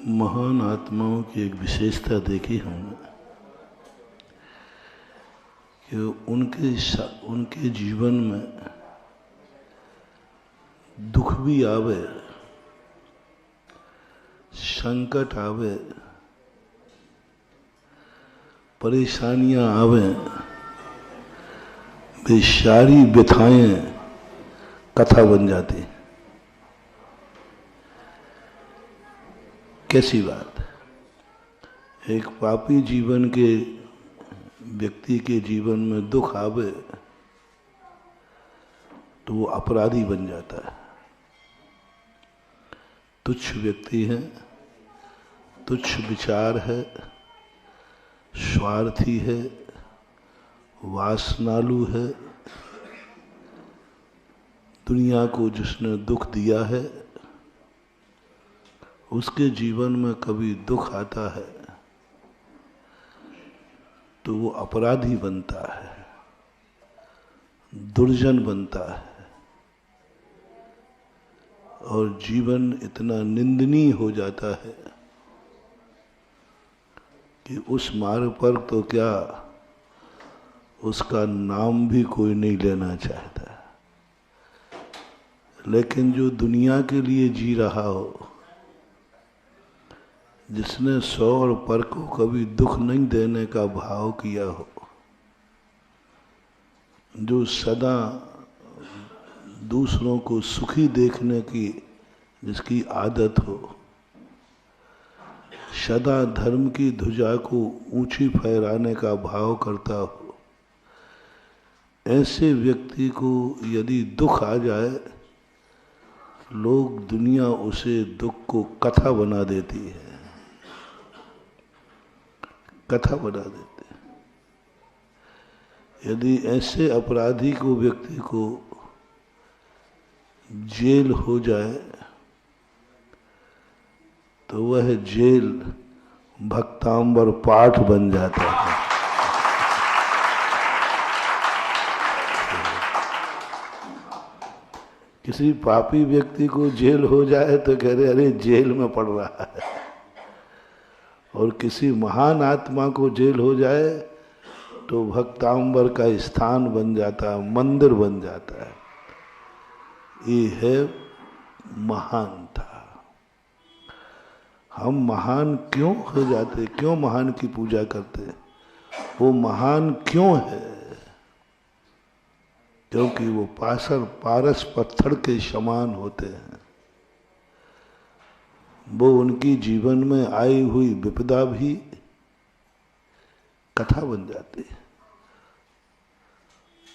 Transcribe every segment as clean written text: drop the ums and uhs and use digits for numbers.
महान आत्माओं की एक विशेषता देखी हमने कि उनके जीवन में दुख भी आवे, संकट आवे, परेशानियां आवे, वे सारी व्यथाएं कथा बन जाती। कैसी बात। एक पापी जीवन के व्यक्ति के जीवन में दुख आवे तो वो अपराधी बन जाता है। तुच्छ व्यक्ति है, तुच्छ विचार है, स्वार्थी है, वासनालु है। दुनिया को जिसने दुख दिया है उसके जीवन में कभी दुख आता है तो वो अपराधी बनता है, दुर्जन बनता है और जीवन इतना निंदनीय हो जाता है कि उस मार्ग पर तो क्या उसका नाम भी कोई नहीं लेना चाहता। लेकिन जो दुनिया के लिए जी रहा हो, जिसने सौ और पर को कभी दुख नहीं देने का भाव किया हो, जो सदा दूसरों को सुखी देखने की जिसकी आदत हो, सदा धर्म की ध्वजा को ऊंची फहराने का भाव करता हो, ऐसे व्यक्ति को यदि दुख आ जाए, लोग दुनिया उसे दुख को कथा बना देती है, कथा बना देते हैं। यदि ऐसे अपराधी को व्यक्ति को जेल हो जाए तो वह जेल भक्तांबर पाठ बन जाता है। किसी पापी व्यक्ति को जेल हो जाए तो कह रहे अरे जेल में पड़ रहा है, और किसी महान आत्मा को जेल हो जाए तो भक्तांबर का स्थान बन जाता है, मंदिर बन जाता है। ये है महानता। हम महान क्यों हो जाते, क्यों महान की पूजा करते? वो महान क्यों है? क्योंकि वो पारस पत्थर के समान होते हैं। वो उनकी जीवन में आई हुई विपदा भी कथा बन जाती है।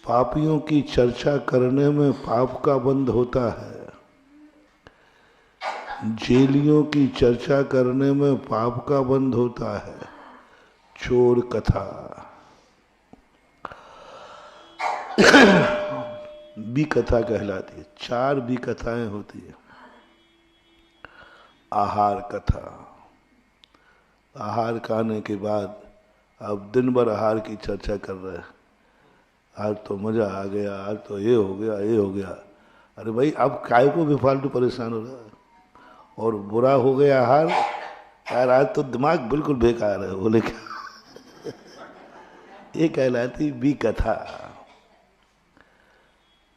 पापियों की चर्चा करने में पाप का बंध होता है, जेलियों की चर्चा करने में पाप का बंध होता है। चोर कथा भी कथा कहलाती है। 4 भी कथाएं होती है। आहार कथा, आहार खाने के बाद अब दिन भर आहार की चर्चा कर रहे हैं। आज तो मजा आ गया, आज तो ये हो गया, ये हो गया। अरे भाई, अब काय को भी फालतू परेशान हो रहा है। और बुरा हो गया आहार, यार आज तो दिमाग बिल्कुल बेकार है, बोले क्या। ये कहलाती भी कथा।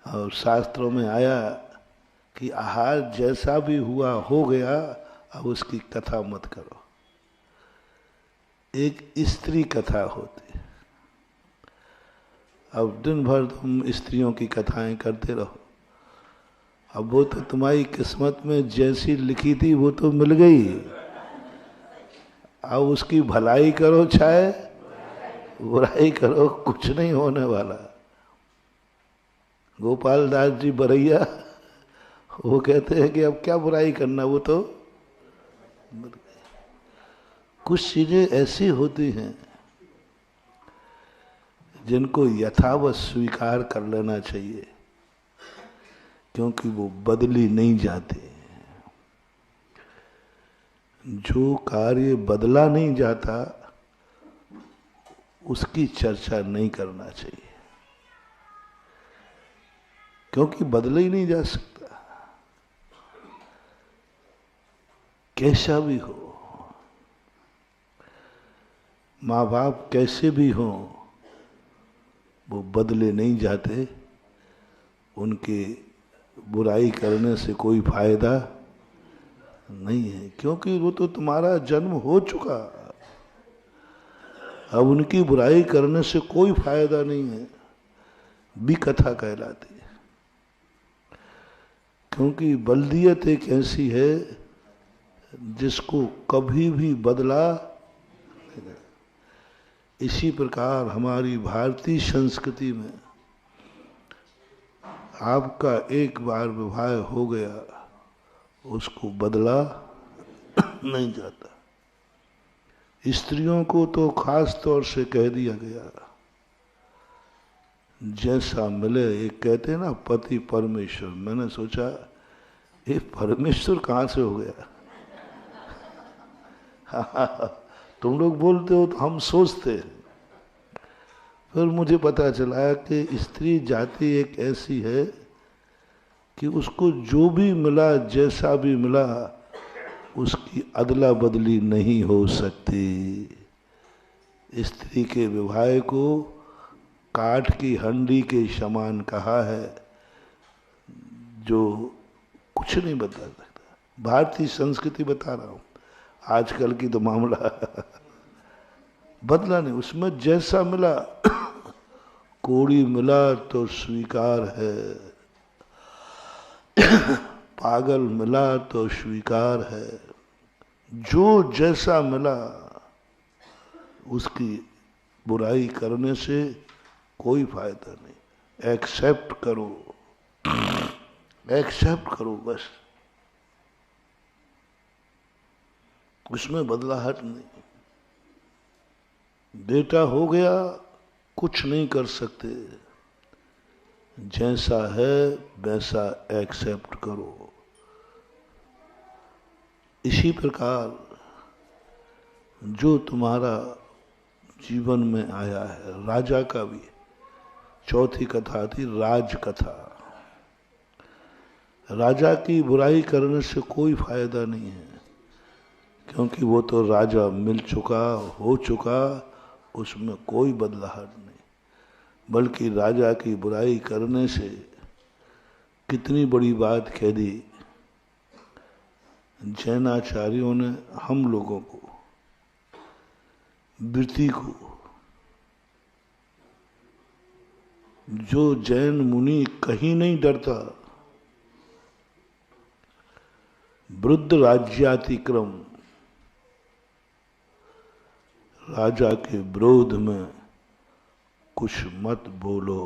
और शास्त्रों में आया कि आहार जैसा भी हुआ हो गया, अब उसकी कथा मत करो। एक स्त्री कथा होती है। अब दिन भर तुम स्त्रियों की कथाएं करते रहो। अब वो तो तुम्हारी किस्मत में जैसी लिखी थी वो तो मिल गई। अब उसकी भलाई करो चाहे बुराई करो, कुछ नहीं होने वाला। गोपाल दास जी बरैया वो कहते हैं कि अब क्या बुराई करना, वो तो कुछ चीजें ऐसी होती हैं जिनको यथावत स्वीकार कर लेना चाहिए, क्योंकि वो बदली नहीं जाते। जो कार्य बदला नहीं जाता उसकी चर्चा नहीं करना चाहिए, क्योंकि बदला ही नहीं जा सकता। कैसा भी हो, माँ बाप कैसे भी हों वो बदले नहीं जाते, उनके बुराई करने से कोई फायदा नहीं है, क्योंकि वो तो तुम्हारा जन्म हो चुका। अब उनकी बुराई करने से कोई फायदा नहीं है, भी कथा कहलाती है। क्योंकि बल्दियत एक ऐसी है जिसको कभी भी बदला। इसी प्रकार हमारी भारतीय संस्कृति में आपका एक बार विवाह हो गया, उसको बदला नहीं जाता। स्त्रियों को तो खास तौर से कह दिया गया, जैसा मिले। एक कहते हैं ना पति परमेश्वर, मैंने सोचा ये परमेश्वर कहाँ से हो गया? तुम लोग बोलते हो तो हम सोचते हैं। फिर मुझे पता चला कि स्त्री जाति एक ऐसी है कि उसको जो भी मिला, जैसा भी मिला, उसकी अदला बदली नहीं हो सकती। स्त्री के विवाह को काठ की हंडी के समान कहा है, जो कुछ नहीं बता सकता। भारतीय संस्कृति बता रहा हूँ, आजकल की तो मामला बदला नहीं, उसमें जैसा मिला। कोड़ी मिला तो स्वीकार है, पागल मिला तो स्वीकार है। जो जैसा मिला उसकी बुराई करने से कोई फायदा नहीं। एक्सेप्ट करो, एक्सेप्ट करो बस, उसमें बदलाहट नहीं। बेटा हो गया, कुछ नहीं कर सकते, जैसा है वैसा एक्सेप्ट करो। इसी प्रकार जो तुम्हारा जीवन में आया है, राजा का भी चौथी कथा थी राज कथा। राजा की बुराई करने से कोई फायदा नहीं है, क्योंकि वो तो राजा मिल चुका, हो चुका, उसमें कोई बदलाहट नहीं। बल्कि राजा की बुराई करने से कितनी बड़ी बात कह दी जैनाचार्यों ने हम लोगों को, वृत्ति को। जो जैन मुनि कहीं नहीं डरता, वृद्ध राज्यातिक्रम, राजा के विरोध में कुछ मत बोलो,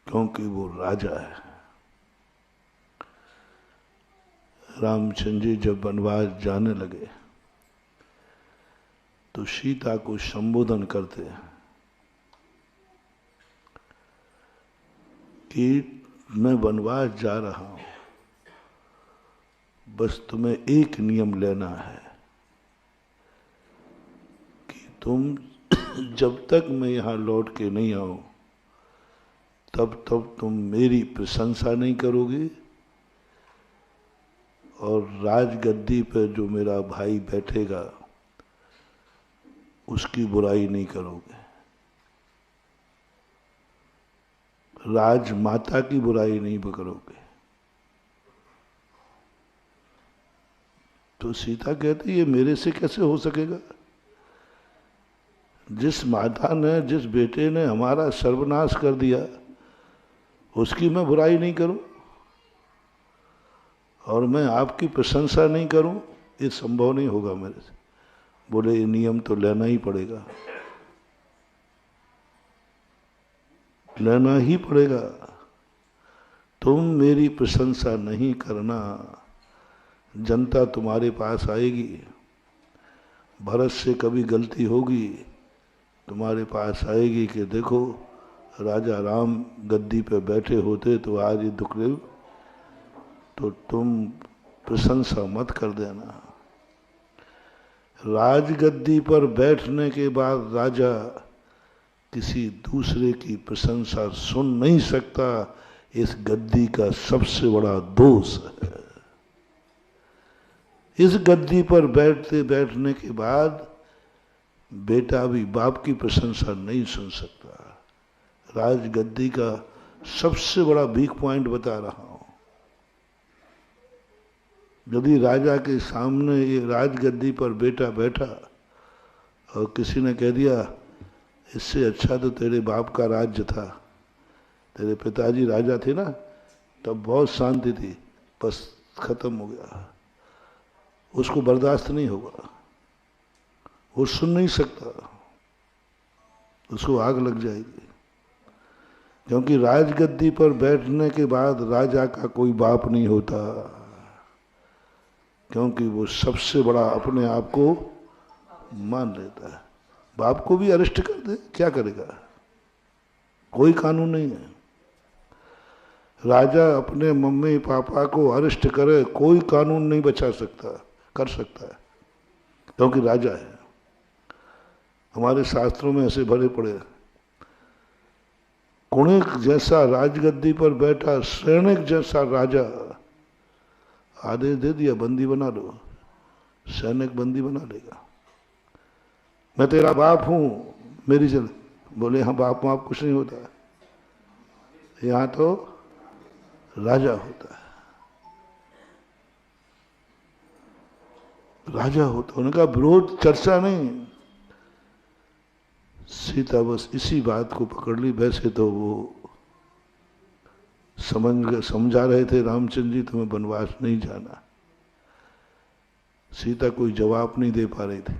क्योंकि वो राजा है। रामचंद्र जी जब वनवास जाने लगे तो सीता को संबोधन करते हैं कि मैं वनवास जा रहा हूं, बस तुम्हें एक नियम लेना है कि तुम जब तक मैं यहां लौट के नहीं आऊं तब तुम मेरी प्रशंसा नहीं करोगे, और राजगद्दी पर जो मेरा भाई बैठेगा उसकी बुराई नहीं करोगे, राजमाता की बुराई नहीं करोगे। तो सीता कहती ये मेरे से कैसे हो सकेगा? जिस माता ने, जिस बेटे ने हमारा सर्वनाश कर दिया, उसकी मैं बुराई नहीं करूं और मैं आपकी प्रशंसा नहीं करूं, ये संभव नहीं होगा मेरे से। बोले ये नियम तो लेना ही पड़ेगा, लेना ही पड़ेगा। तुम मेरी प्रशंसा नहीं करना, जनता तुम्हारे पास आएगी। भरत से कभी गलती होगी, तुम्हारे पास आएगी कि देखो राजा राम गद्दी पे बैठे होते तो आज ये दुख रहे, तो तुम प्रशंसा मत कर देना। राजगद्दी पर बैठने के बाद राजा किसी दूसरे की प्रशंसा सुन नहीं सकता, इस गद्दी का सबसे बड़ा दोष है। इस गद्दी पर बैठने के बाद बेटा भी बाप की प्रशंसा नहीं सुन सकता। राजगद्दी का सबसे बड़ा वीक पॉइंट बता रहा हूं। यदि राजा के सामने ये राजगद्दी पर बेटा बैठा और किसी ने कह दिया इससे अच्छा तो तेरे बाप का राज्य था, तेरे पिताजी राजा थे ना, तब बहुत शांति थी, बस खत्म हो गया, उसको बर्दाश्त नहीं होगा, वो सुन नहीं सकता, उसको आग लग जाएगी। क्योंकि राजगद्दी पर बैठने के बाद राजा का कोई बाप नहीं होता, क्योंकि वो सबसे बड़ा अपने आप को मान लेता है। बाप को भी अरेस्ट कर दे, क्या करेगा? कोई कानून नहीं है। राजा अपने मम्मी पापा को अरेस्ट करे, कोई कानून नहीं बचा सकता, कर सकता है, क्योंकि राजा है। हमारे शास्त्रों में ऐसे भरे पड़े हैं। कुणिक जैसा राजगद्दी पर बैठा सैनिक जैसा राजा आदेश दे दिया बंदी बना लो, सैनिक बंदी बना लेगा। मैं तेरा बाप हूं, मेरी चल, बोले हाँ बाप बाप कुछ नहीं होता, यहां तो राजा होता है, राजा होता। उनका विरोध चर्चा नहीं। सीता बस इसी बात को पकड़ ली। वैसे तो वो समझा रहे थे रामचंद्र जी तुम्हें वनवास नहीं जाना, सीता कोई जवाब नहीं दे पा रही थी।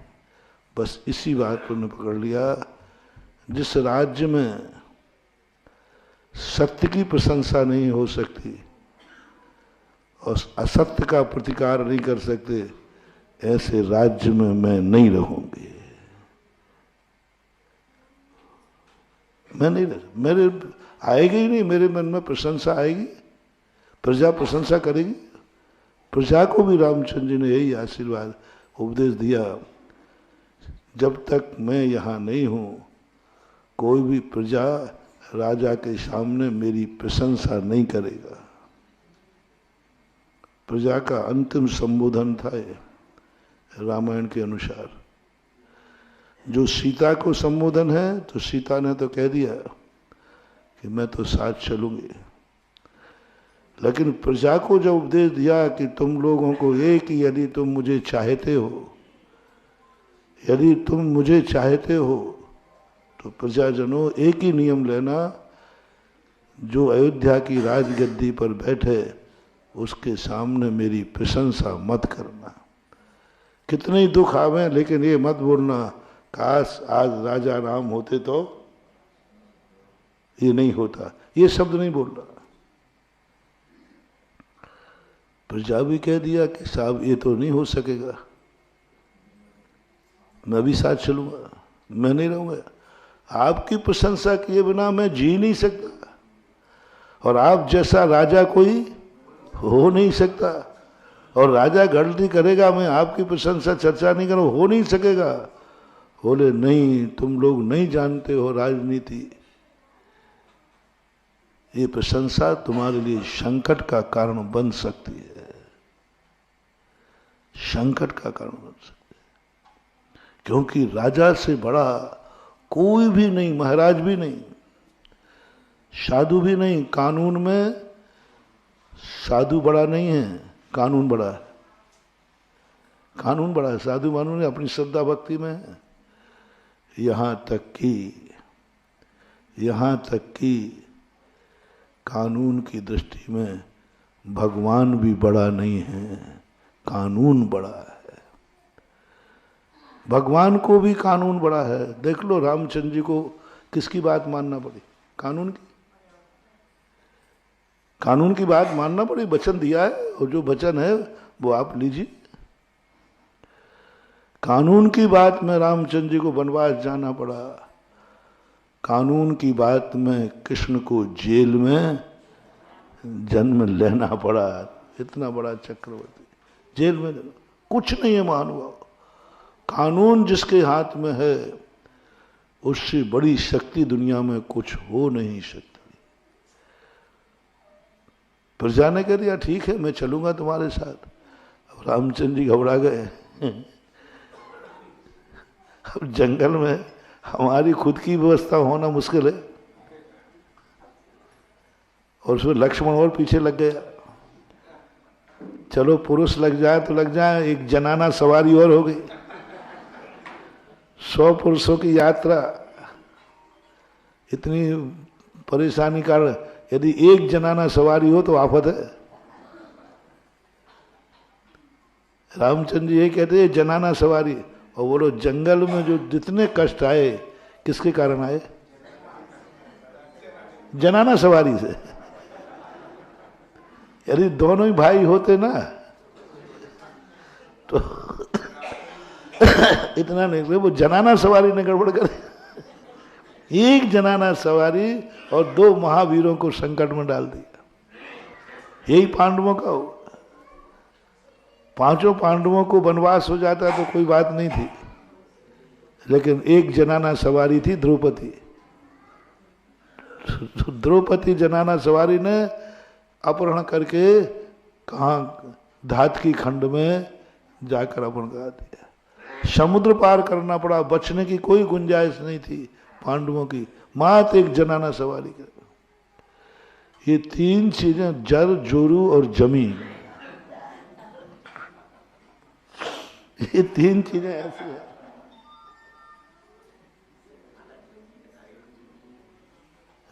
बस इसी बात पर उन्होंने पकड़ लिया, जिस राज्य में सत्य की प्रशंसा नहीं हो सकती और असत्य का प्रतिकार नहीं कर सकते, ऐसे राज्य में मैं नहीं रहूंगी। मैं नहीं रह, मेरे आएगी ही नहीं, मेरे मन में प्रशंसा आएगी, प्रजा प्रशंसा करेगी। प्रजा को भी रामचंद्र जी ने यही आशीर्वाद उपदेश दिया, जब तक मैं यहाँ नहीं हूँ कोई भी प्रजा राजा के सामने मेरी प्रशंसा नहीं करेगा। प्रजा का अंतिम संबोधन था ये रामायण के अनुसार। जो सीता को संबोधन है, तो सीता ने तो कह दिया कि मैं तो साथ चलूंगी, लेकिन प्रजा को जब उपदेश दिया कि तुम लोगों को एक ही, यदि तुम मुझे चाहते हो, यदि तुम मुझे चाहते हो तो प्रजाजनों एक ही नियम लेना, जो अयोध्या की राजगद्दी पर बैठे उसके सामने मेरी प्रशंसा मत करना। कितने ही दुख आवे, लेकिन ये मत बोलना काश आज राजा राम होते तो ये नहीं होता, ये शब्द नहीं बोल रहा। प्रजा भी कह दिया कि साहब ये तो नहीं हो सकेगा, मैं भी साथ चलूंगा, मैं नहीं रहूंगा, आपकी प्रशंसा किए बिना मैं जी नहीं सकता, और आप जैसा राजा कोई हो नहीं सकता, और राजा गलती करेगा मैं आपकी प्रशंसा चर्चा नहीं करूं, हो नहीं सकेगा। बोले नहीं, तुम लोग नहीं जानते हो राजनीति, ये प्रशंसा तुम्हारे लिए संकट का कारण बन सकती है, संकट का कारण बन सकती है। क्योंकि राजा से बड़ा कोई भी नहीं, महाराज भी नहीं, साधु भी नहीं। कानून में साधु बड़ा नहीं है, कानून बड़ा है, कानून बड़ा है। साधु मानू ने अपनी श्रद्धा भक्ति में है। यहाँ तक कि कानून की दृष्टि में भगवान भी बड़ा नहीं है, कानून बड़ा है। भगवान को भी कानून बड़ा है। देख लो रामचंद्र जी को किसकी बात मानना पड़ी? कानून की, कानून की बात मानना पड़ी। वचन दिया है और जो वचन है वो आप लीजिए। कानून की बात में रामचंद्र जी को वनवास जाना पड़ा, कानून की बात में कृष्ण को जेल में जन्म लेना पड़ा। इतना बड़ा चक्रवर्ती जेल में कुछ नहीं है महानुभाव। कानून जिसके हाथ में है उससे बड़ी शक्ति दुनिया में कुछ हो नहीं सकती। प्रजा ने कह दिया ठीक है मैं चलूंगा तुम्हारे साथ। अब रामचंद्र जी घबरा गए। अब जंगल में हमारी खुद की व्यवस्था होना मुश्किल है, और उसमें लक्ष्मण और पीछे लग गया। चलो पुरुष लग जाए तो लग जाए, एक जनाना सवारी और हो गई। 100 पुरुषों की यात्रा, इतनी परेशानी का, यदि एक जनाना सवारी हो तो आफत है। रामचंद्र जी ये कहते हैं जनाना सवारी, और बोलो जंगल में जो जितने कष्ट आए किसके कारण आए? जनाना सवारी से। यदि दोनों ही भाई होते ना तो इतना नहीं, वो जनाना सवारी ने गड़बड़ कर। एक जनाना सवारी और 2 महावीरों को संकट में डाल दिया। यही पांडवों का हो। 5 पांडवों को वनवास हो जाता तो कोई बात नहीं थी, लेकिन एक जनाना सवारी थी द्रौपदी। द्रौपदी जनाना सवारी ने अपहरण करके कहाँ धात की खंड में जाकर अपहरण करा दिया। समुद्र पार करना पड़ा, बचने की कोई गुंजाइश नहीं थी पांडवों की, मात्र एक जनाना सवारी कर। ये 3 चीजें, जर, जोरू और जमीन, ये 3 चीजें ऐसी है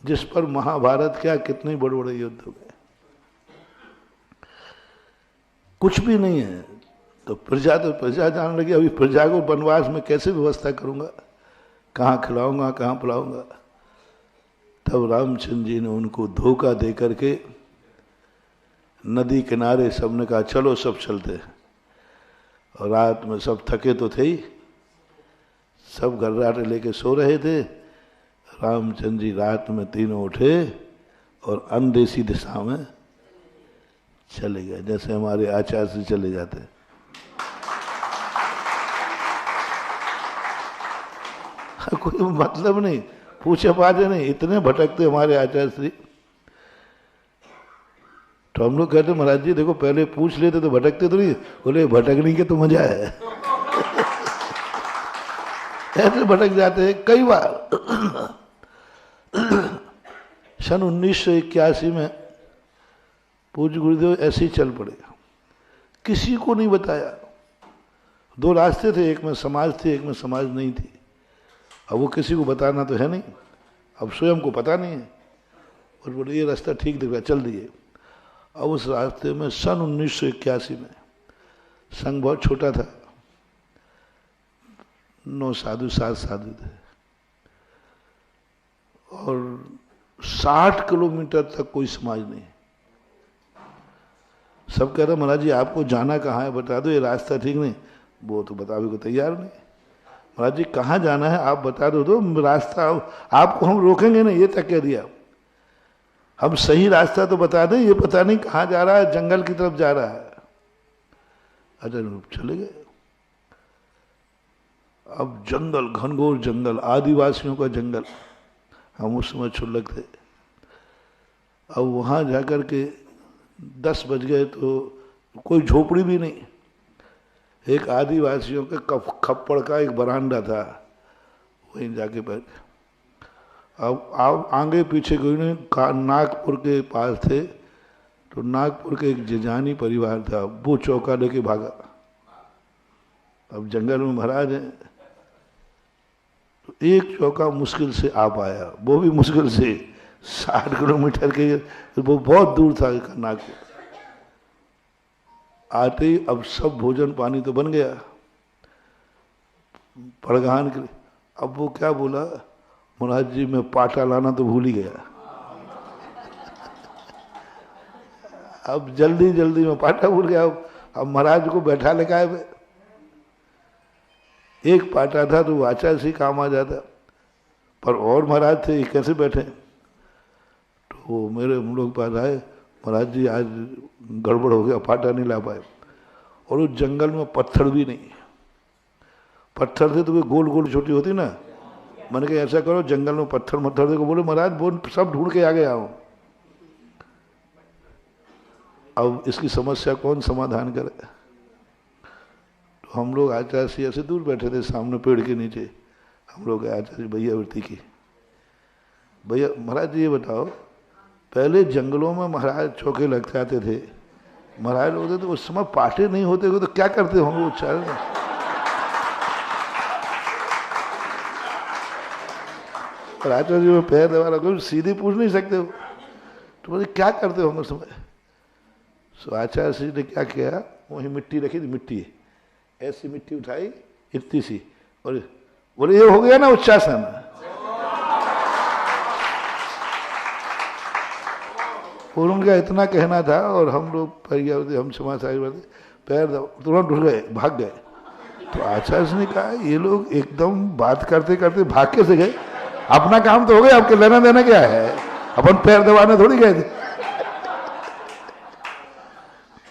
जिस पर महाभारत क्या कितने बड़े बड़े युद्ध हो गए। कुछ भी नहीं है तो प्रजा जान लगी, अभी प्रजा को वनवास में कैसे व्यवस्था करूंगा, कहाँ खिलाऊंगा, कहाँ पिलाऊंगा। तब रामचंद्र जी ने उनको धोखा दे करके नदी किनारे सबने कहा चलो सब चलते हैं। और रात में सब थके तो थे ही, सब घर्राटे लेके सो रहे थे। रामचंद्र जी रात में तीनों उठे और अंदेसी दिशा में चले गए, जैसे हमारे आचार्य से चले जाते। कोई मतलब नहीं, पूछे पाछे नहीं, इतने भटकते हमारे आचार्य श्री। तो हम लोग कहते महाराज जी देखो पहले पूछ लेते तो भटकते तो नहीं। बोले भटकने के तो मजा है। ऐसे भटक जाते हैं कई बार। सन 1981 में पूज्य गुरुदेव ऐसे ही चल पड़े, किसी को नहीं बताया। 2 रास्ते थे, एक में समाज थी, एक में समाज नहीं थी। अब वो किसी को बताना तो है नहीं, अब स्वयं को पता नहीं है। और बोले ये रास्ता ठीक दिख रहा, चल दिए। अब उस रास्ते में सन 1981 में संघ बहुत छोटा था, 9 साधु 7 साधु थे, और 60 किलोमीटर तक कोई समाज नहीं। सब कह रहे महाराज जी आपको जाना कहाँ है, बता दो, ये रास्ता ठीक नहीं। वो तो बताने को तैयार नहीं। महाराज जी कहाँ जाना है आप बता दो, तो रास्ता आपको हम रोकेंगे नहीं, ये तक कह दिया। हम सही रास्ता तो बता दें, ये पता नहीं कहाँ जा रहा है, जंगल की तरफ जा रहा है। अच्छा चले गए। अब जंगल, घनघोर जंगल, आदिवासियों का जंगल, हम उस समय क्षुल्लक थे। अब वहाँ जाकर के 10 बज गए तो कोई झोपड़ी भी नहीं, एक आदिवासियों के खप्पड़ का एक बरांडा था, वहीं जाके बैठे। अब आगे पीछे कोई नहीं, नागपुर के पास थे, तो नागपुर के एक जिजानी परिवार था, वो चौका लेके भागा। अब जंगल में महाराज है, तो एक चौका मुश्किल से आ पाया, वो भी मुश्किल से 60 किलोमीटर के, वो बहुत दूर था नागपुर। आते ही अब सब भोजन पानी तो बन गया पड़गान के लिए। अब वो क्या बोला, महाराज जी मैं पाटा लाना तो भूल ही गया। अब जल्दी जल्दी में पाटा भूल गया। अब महाराज को बैठा लेकर आए, एक पाटा था तो आचार्य से काम आ जाता, पर और महाराज थे, कैसे बैठे। तो मेरे हम लोग पास आए, महाराज जी आज गड़बड़ हो गया, पाटा नहीं ला पाए। और उस जंगल में पत्थर भी नहीं, पत्थर थे तो वे गोल गोल छोटी होती ना। मैंने कहा ऐसा करो जंगल में पत्थर मत्थर देखो। बोले महाराज वो सब ढूंढ के आ गया हूं। अब इसकी समस्या कौन समाधान करे। तो हम लोग आचार्य से ऐसे दूर बैठे थे सामने पेड़ के नीचे। हम लोग आचार्य भैया वृत्ति की, भैया महाराज जी ये बताओ, पहले जंगलों में महाराज चौके लग जाते थे, महाराज होते तो उस समय पाटे नहीं होते तो क्या करते होंगे उच्चारण? और आचार्य जी में पैर दबा रखो, सीधी पूछ नहीं सकते हो, तो बोले क्या करते होंगे उस समय? सो आचार्य जी ने क्या किया, वहीं मिट्टी रखी थी, मिट्टी ऐसी मिट्टी उठाई इतनी सी, और बोले ये हो गया ना उच्चासन। और उनका इतना कहना था, और हम लोग हम समाज पैर तुरंत उठ गए, भाग गए। तो आचार्य ने कहा ये लोग एकदम बात करते करते भाग के से गए, अपना काम तो हो गया, आपके लेना देना क्या है, अपन पैर दबाने थोड़ी गए थे।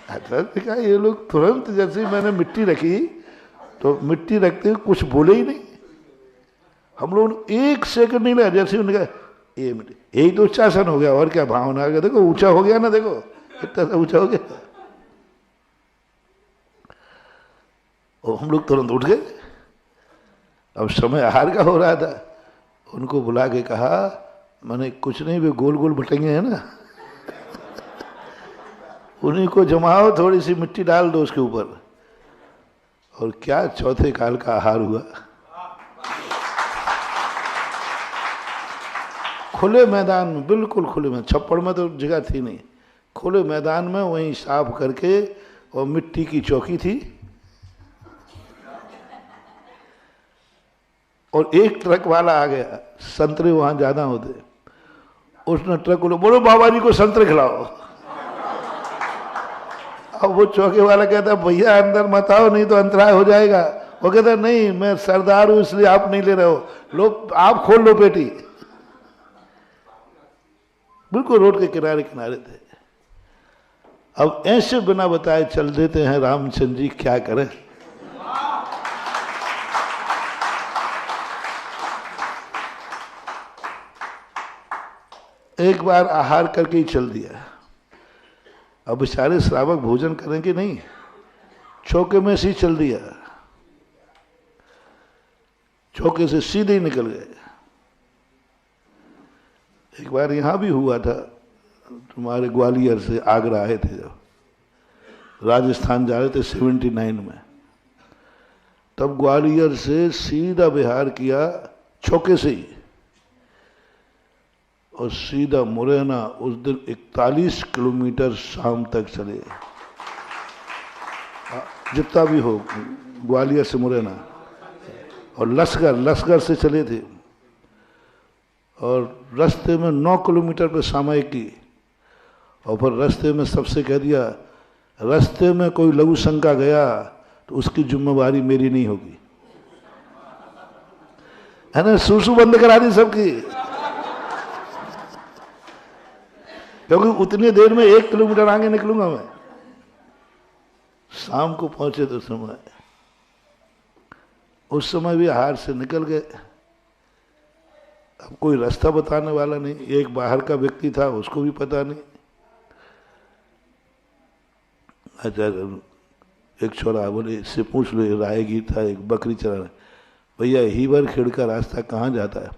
आचार्य ने कहा ये लोग तुरंत, जैसे मैंने मिट्टी रखी तो मिट्टी रखते हुए कुछ बोले ही नहीं। हम लोग एक सेकंड नहीं लगा, जैसे उन्होंने कहा ये मिट्टी, यही तो उच्चासन हो गया, और क्या भावना आ गया, देखो ऊंचा हो गया ना, देखो इतना सा ऊंचा हो गया। और हम लोग तुरंत उठ गए। अब समय आहार का हो रहा था, उनको बुला के कहा, मैंने कुछ नहीं, वे गोल गोल भटंगे हैं ना, उन्हीं को जमाओ, थोड़ी सी मिट्टी डाल दो उसके ऊपर। और क्या चौथे काल का आहार हुआ, खुले मैदान में, बिल्कुल खुले में, छप्पड़ में तो जगह थी नहीं, खुले मैदान में वहीं साफ करके, और मिट्टी की चौकी थी, और एक ट्रक वाला आ गया, संतरे वहां ज्यादा होते, उसने ट्रक को बोलो बाबा जी को संतरे खिलाओ। अब वो चौके वाला कहता भैया अंदर मत आओ, नहीं तो अंतराय हो जाएगा। वो कहता नहीं मैं सरदार हूं इसलिए आप नहीं ले रहे हो, लो आप खोल लो पेटी। बिल्कुल रोड के किनारे किनारे थे। अब ऐसे बिना बताए चल देते हैं रामचंद्र जी, क्या करें। एक बार आहार करके ही चल दिया। अब बेचारे श्रावक भोजन करेंगे नहीं, चौके में से ही चल दिया, चौके से सीधे ही निकल गए। एक बार यहां भी हुआ था, तुम्हारे ग्वालियर से आगरा आए थे, जब राजस्थान जा रहे थे 79 में, तब ग्वालियर से सीधा बिहार किया चौके से ही, और सीधा मुरैना। उस दिन 41 किलोमीटर शाम तक चले, जितना भी हो, ग्वालियर से मुरैना। और लश्कर से चले थे, और रास्ते में 9 किलोमीटर पे सामायिक की, और फिर रास्ते में सबसे कह दिया रास्ते में कोई लघु शंका गया तो उसकी जिम्मेवारी मेरी नहीं होगी, है ना। सूसू बंद करा दी सबकी, क्योंकि उतनी देर में 1 किलोमीटर आगे निकलूंगा मैं। शाम को पहुंचे तो समय, उस समय भी आहार से निकल गए। अब कोई रास्ता बताने वाला नहीं, एक बाहर का व्यक्ति था, उसको भी पता नहीं। अच्छा, एक छोरा बोले इससे पूछ लो, राहगीर था, एक बकरी चराना, भैया हीवर खेड़ का रास्ता कहाँ जाता है?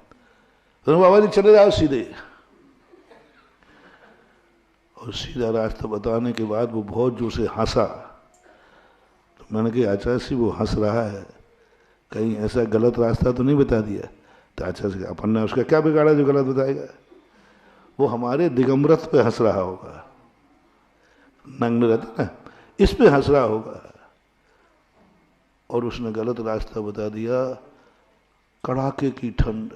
तो बाबा जी चले जाओ सीधे। और सीधा रास्ता बताने के बाद वो बहुत जोर से हंसा। तो मैंने कहा आचार्य जी वो हंस रहा है, कहीं ऐसा गलत रास्ता तो नहीं बता दिया? तो आचार्य जी अपन ने उसका क्या बिगाड़ा जो गलत बताएगा? वो हमारे दिगंबरत्व पे हंस रहा होगा, नग्न रहता ना, इस पे हंस रहा होगा। और उसने गलत रास्ता बता दिया। कड़ाके की ठंड,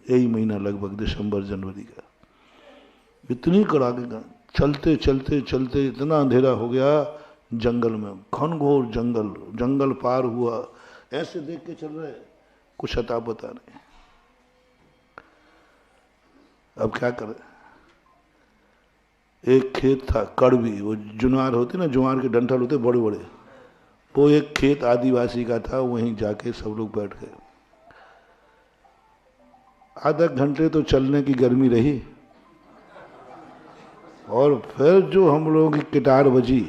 यही महीना लगभग दिसंबर जनवरी का, इतनी कड़ाके का, चलते चलते चलते इतना अंधेरा हो गया जंगल में, घनघोर जंगल, जंगल पार हुआ, ऐसे देख के चल रहे, कुछ अता पता नहीं। अब क्या करें? एक खेत था कड़वी, वो जुनार होते ना, जुआर के डंठल होते बड़े बड़े, वो एक खेत आदिवासी का था, वहीं जाके सब लोग बैठ गए। आधा घंटे तो चलने की गर्मी रही, और फिर जो हम लोगों की किटार बजी,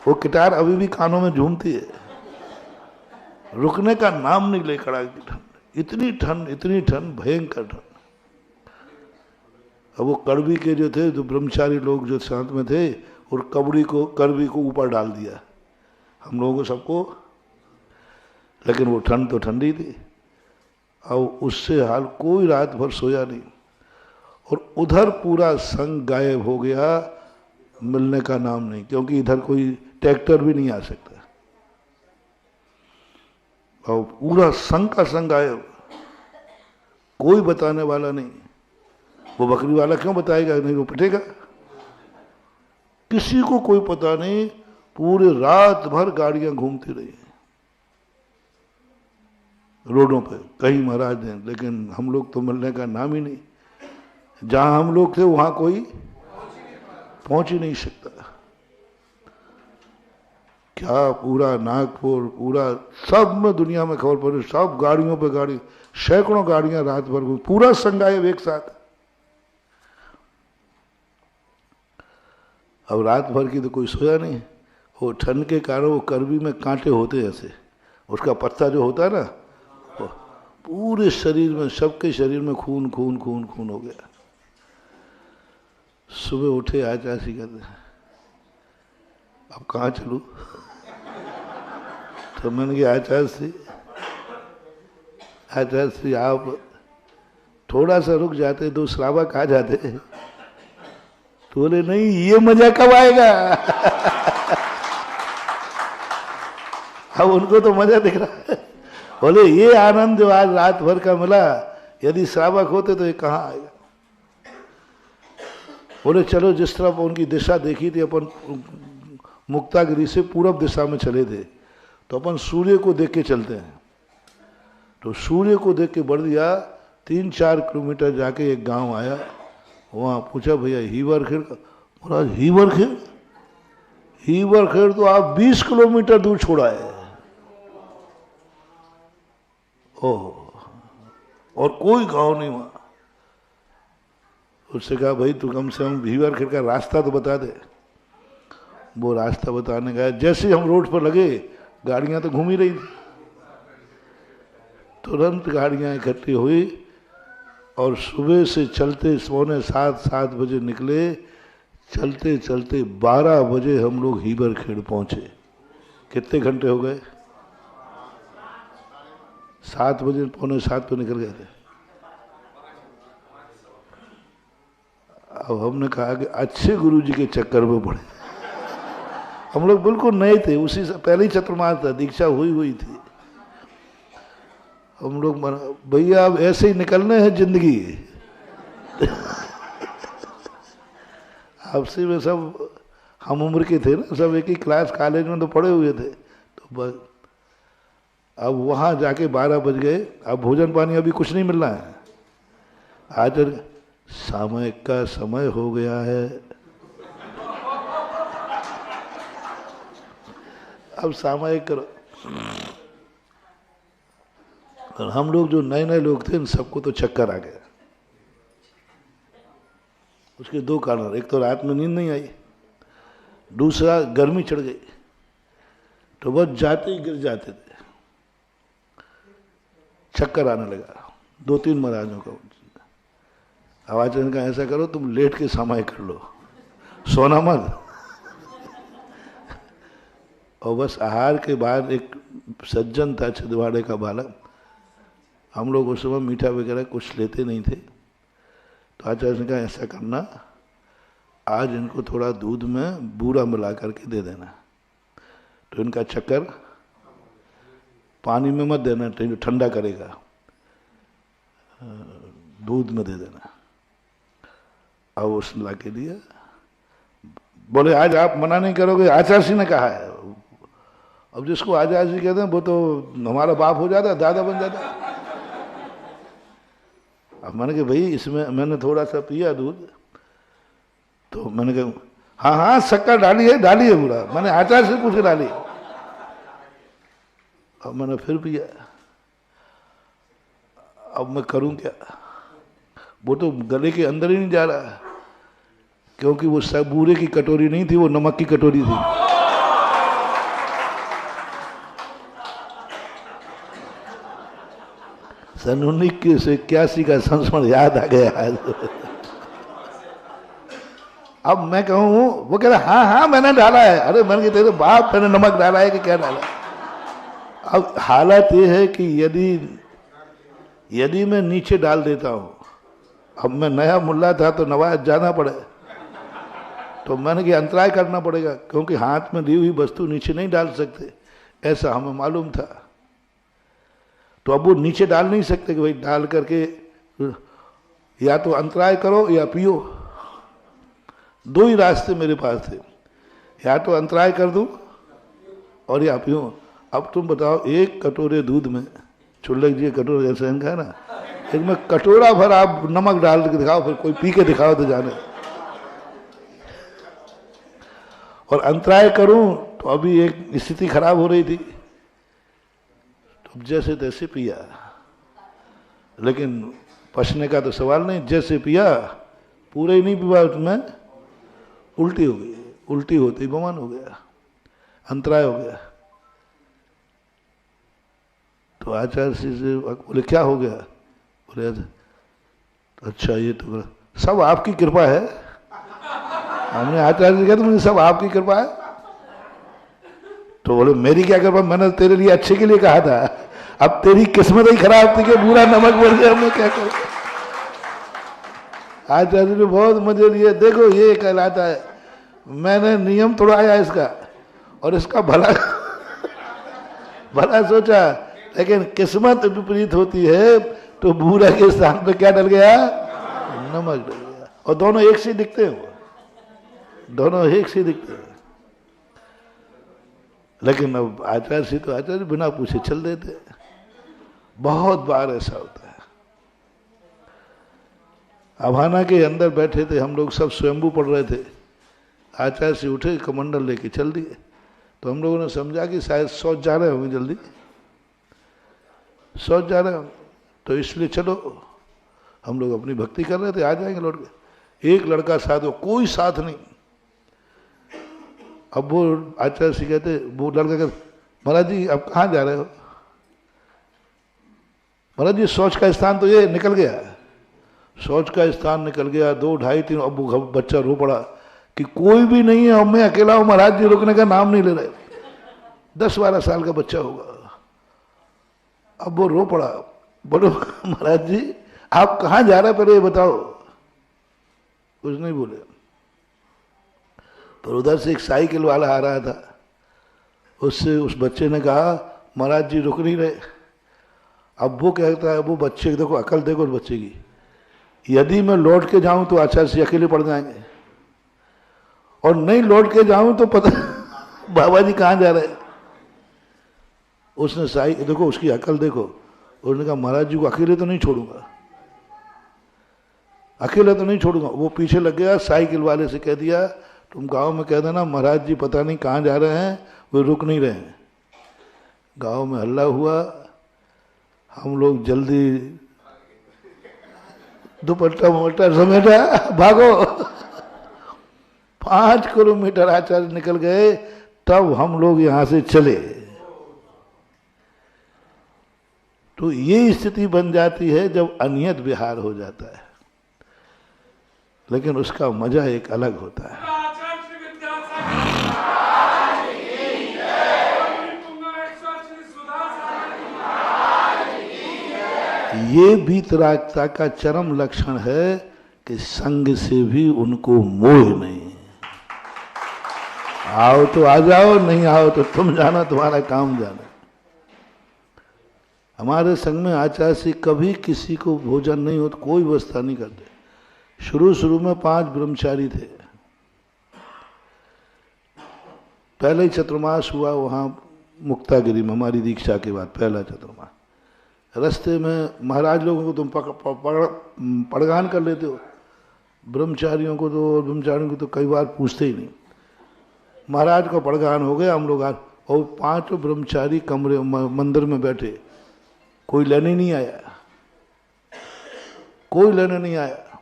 वो गिटार अभी भी कानों में झूमती है, रुकने का नाम नहीं ले। कड़ाके की ठंड, इतनी ठंड, भयंकर ठंड। अब वो कड़वी के जो थे, जो ब्रह्मचारी लोग जो साथ में थे, और कड़वी को ऊपर डाल दिया हम लोगों को सबको, लेकिन वो ठंड तो ठंडी थी। अब उससे हाल कोई रात भर सोया नहीं, और उधर पूरा संग गायब हो गया, मिलने का नाम नहीं, क्योंकि इधर कोई ट्रैक्टर भी नहीं आ सकता। और पूरा संग का संग गायब, कोई बताने वाला नहीं। वो बकरी वाला क्यों बताएगा, नहीं वो पिटेगा। किसी को कोई पता नहीं, पूरे रात भर गाड़ियां घूमती रही रोडों पे, कहीं महाराज हैं, लेकिन हम लोग तो मिलने का नाम ही नहीं। जहां हम लोग थे वहां कोई पहुंच ही नहीं सकता। क्या पूरा नागपुर, पूरा सब में दुनिया में खबर पड़ी, सब गाड़ियों पे गाड़ी, सैकड़ों गाड़ियां रात भर घूम, पूरा संगायब एक साथ। अब रात भर की तो कोई सोया नहीं। वो ठंड के कारण वो करवी में कांटे होते ऐसे, उसका पत्ता जो होता है ना, पूरे शरीर में, सबके शरीर में खून खून खून खून हो गया। सुबह उठे, आचार्य कहते अब कहाँ चलूं? तो मैंने कहा आचार्य श्री आप थोड़ा सा रुक जाते, 2 श्रावक आ जाते। तो बोले नहीं, ये मजा कब आएगा? अब उनको तो मजा दिख रहा है। बोले ये आनंद जो आज रात भर का मिला, यदि श्रावक होते तो ये कहाँ आएगा? बोले चलो, जिस तरफ उनकी दिशा देखी थी, अपन मुक्तागिरी से पूरब दिशा में चले थे, तो अपन सूर्य को देख के चलते हैं। तो सूर्य को देख के बढ़ दिया, 3-4 किलोमीटर जाके एक गांव आया। वहाँ पूछा भैया हीवरखेड़ का? बोला हीवरखेड़ तो आप 20 किलोमीटर दूर छोड़ा है। ओह, और कोई गांव नहीं वहाँ। उससे कहा भाई तू कम से कम हीवरखेड़ का रास्ता तो बता दे। वो रास्ता बताने गया, जैसे हम रोड पर लगे, गाड़ियां तो घूम ही रही थी। तुरंत गाड़ियां इकट्ठी हुई, और सुबह से चलते 6:45-7 बजे निकले, चलते चलते 12 बजे हम लोग हीवरखेड़ पहुंचे। कितने घंटे हो गए? 7 बजे, 6:45 पे निकल गए थे। अब हमने कहा कि अच्छे गुरुजी के चक्कर में पड़े। हम लोग बिल्कुल नए थे, उसी से पहले ही चतुर्मास था, दीक्षा हुई थी। हम लोग भैया अब ऐसे ही निकलने हैं जिंदगी। आपसे में सब हम उम्र के थे ना, सब एक ही क्लास कॉलेज में तो पढ़े हुए थे। तो बस अब वहाँ जाके 12 बज गए। अब भोजन पानी अभी कुछ नहीं मिल रहा है। आज सामयिक का समय हो गया है। अब सामयिक करो। और हम लोग जो नए नए लोग थे, इन सबको तो चक्कर आ गया। उसके 2 कारण, एक तो रात में नींद नहीं आई, दूसरा गर्मी चढ़ गई। तो बस जाते ही गिर जाते थे, चक्कर आने लगा। 2-3 महाराजों का। आवाज का ऐसा करो, तुम लेट के समाय कर लो, सोना मत। और बस आहार के बाद एक सज्जन था, छिंदवाड़े का बालक। हम लोग उस समय मीठा वगैरह कुछ लेते नहीं थे। तो आचार्य ने कहा ऐसा करना, आज इनको थोड़ा दूध में बूरा मिला करके दे देना, तो इनका चक्कर, पानी में मत देना, ठंडा करेगा, दूध में दे देना। अब उसने ला के दिया। बोले आज आप मना नहीं करोगे, आचार्य ने कहा है। अब जिसको आचार्य कहते हैं वो तो हमारा बाप हो जाता है, दादा बन जाता है। अब मैंने कहा भाई इसमें मैंने थोड़ा सा पिया दूध, तो मैंने कहा हाँ शक्कर डाली है पूरा। मैंने आचार्य से पूछ के डाली। अब मैंने फिर पिया। अब मैं करूं क्या? वो तो गले के अंदर ही नहीं जा रहा, क्योंकि वो सब बूरे की कटोरी नहीं थी, वो नमक की कटोरी थी। सन 1981 का संस्मरण याद आ गया आज। अब मैं कहूँ, वो कह रहा हाँ हाँ मैंने डाला है। अरे मैंने कहा तेरे बाप मैंने नमक डाला है कि क्या डाला। अब हालत ये है कि यदि मैं नीचे डाल देता हूँ, अब मैं नया मुल्ला था तो नवाज जाना पड़े, तो मैंने कि अंतराय करना पड़ेगा, क्योंकि हाथ में दी हुई वस्तु नीचे नहीं डाल सकते, ऐसा हमें मालूम था। तो अब वो नीचे डाल नहीं सकते कि भाई डाल करके या तो अंतराय करो या पियो। दो ही रास्ते मेरे पास थे, या तो अंतराय कर दूं और या पियो। अब तुम बताओ, एक कटोरे दूध में, चुल्लक जी कटोरे जैसे है ना, एक में कटोरा भर आप नमक डाल के दिखाओ, फिर कोई पी के दिखाओ तो जाने। और अंतराय करूं तो अभी एक स्थिति खराब हो रही थी, तो जैसे तैसे पिया, लेकिन पछने का तो सवाल नहीं। जैसे पिया, पूरे ही नहीं पिया, उसमें उल्टी हो गई। उल्टी होती बमान हो गया, अंतराय हो गया। तो आचार्य से बोले क्या हो गया? बोले अच्छा ये तो सब आपकी कृपा है। हमने आचार्य से कहा तो मुझे सब आपकी कृपा है। तो बोले मेरी क्या कृपा, मैंने तेरे लिए अच्छे के लिए कहा था, अब तेरी किस्मत ही खराब थी कि पूरा नमक बढ़ गया, मैं क्या करूं। आचार्य ने बहुत मजे लिए। देखो ये कहलाता है, मैंने नियम तोड़ाया इसका और इसका भला भला सोचा, लेकिन किस्मत विपरीत होती है, तो बूढ़ा के स्थान पे क्या डल गया? नमक डल गया। और दोनों एक से दिखते हैं, दोनों एक से दिखते हैं। लेकिन अब आचार्य से तो आचार्य बिना पूछे चल देते हैं। बहुत बार ऐसा होता है। अभाना के अंदर बैठे थे हम लोग, सब स्वयंभू पढ़ रहे थे। आचार्य से उठे, कमंडल लेके चल दिए। तो हम लोगों ने समझा कि शायद शौच जा रहे होंगे, जल्दी शौच जा रहे होंगे, तो इसलिए चलो, हम लोग अपनी भक्ति कर रहे थे, आ जाएंगे लौट के। एक लड़का साथ हो, कोई साथ नहीं। अब वो आचार्य से कहते, वो लड़का कहते महाराज जी अब कहाँ जा रहे हो? महाराज जी शौच का स्थान तो ये निकल गया। शौच का स्थान निकल गया, 2, 2.5, 3। अब वो बच्चा रो पड़ा कि कोई भी नहीं है और मैं अकेला हूं, महाराज जी रुकने का नाम नहीं ले रहे। 10-12 साल का बच्चा होगा। अब वो रो पड़ा, बोलो महाराज जी आप कहाँ जा रहे, पहले ये बताओ। कुछ नहीं बोले। पर उधर से एक साइकिल वाला आ रहा था, उससे उस बच्चे ने कहा महाराज जी रुक नहीं रहे। अब वो कहता है, वो बच्चे देखो अकल देखो उस बच्चे की, यदि मैं लौट के जाऊं तो आचार्य से अकेले पड़ जाएंगे, और नहीं लौट के जाऊं तो पता बाबा जी कहाँ जा रहे हैं। उसने देखो उसकी अकल देखो, उसने कहा महाराज जी को अकेले तो नहीं छोड़ूंगा, अकेले तो नहीं छोड़ूंगा। वो पीछे लग गया, साइकिल वाले से कह दिया तुम गांव में कह देना महाराज जी पता नहीं कहाँ जा रहे हैं, वो रुक नहीं रहे हैं। गांव में हल्ला हुआ, हम लोग जल्दी दुपट्टा मोटा समेटा भागो। 5 किलोमीटर आचार्य निकल गए, तब हम लोग यहां से चले। तो ये स्थिति बन जाती है जब अनियत विहार हो जाता है, लेकिन उसका मजा एक अलग होता है। ये वीतरागता का चरम लक्षण है कि संग से भी उनको मोह नहीं। आओ तो आ जाओ, नहीं आओ तो तुम जाना, तुम्हारा काम जाना। हमारे संग में आचार्य से कभी किसी को भोजन नहीं हो तो कोई व्यवस्था नहीं करते। शुरू में 5 ब्रह्मचारी थे। पहले ही चतुर्मास हुआ वहाँ मुक्तागिरी में, हमारी दीक्षा के बाद पहला चतुर्मास। रास्ते में महाराज लोगों को तुम पड़गान कर लेते हो, ब्रह्मचारियों को तो कई बार पूछते ही नहीं। महाराज का पड़गान हो गया, हम लोग आज, और 5 ब्रह्मचारी कमरे मंदिर में बैठे, कोई लेने नहीं आया, कोई लेने नहीं आया।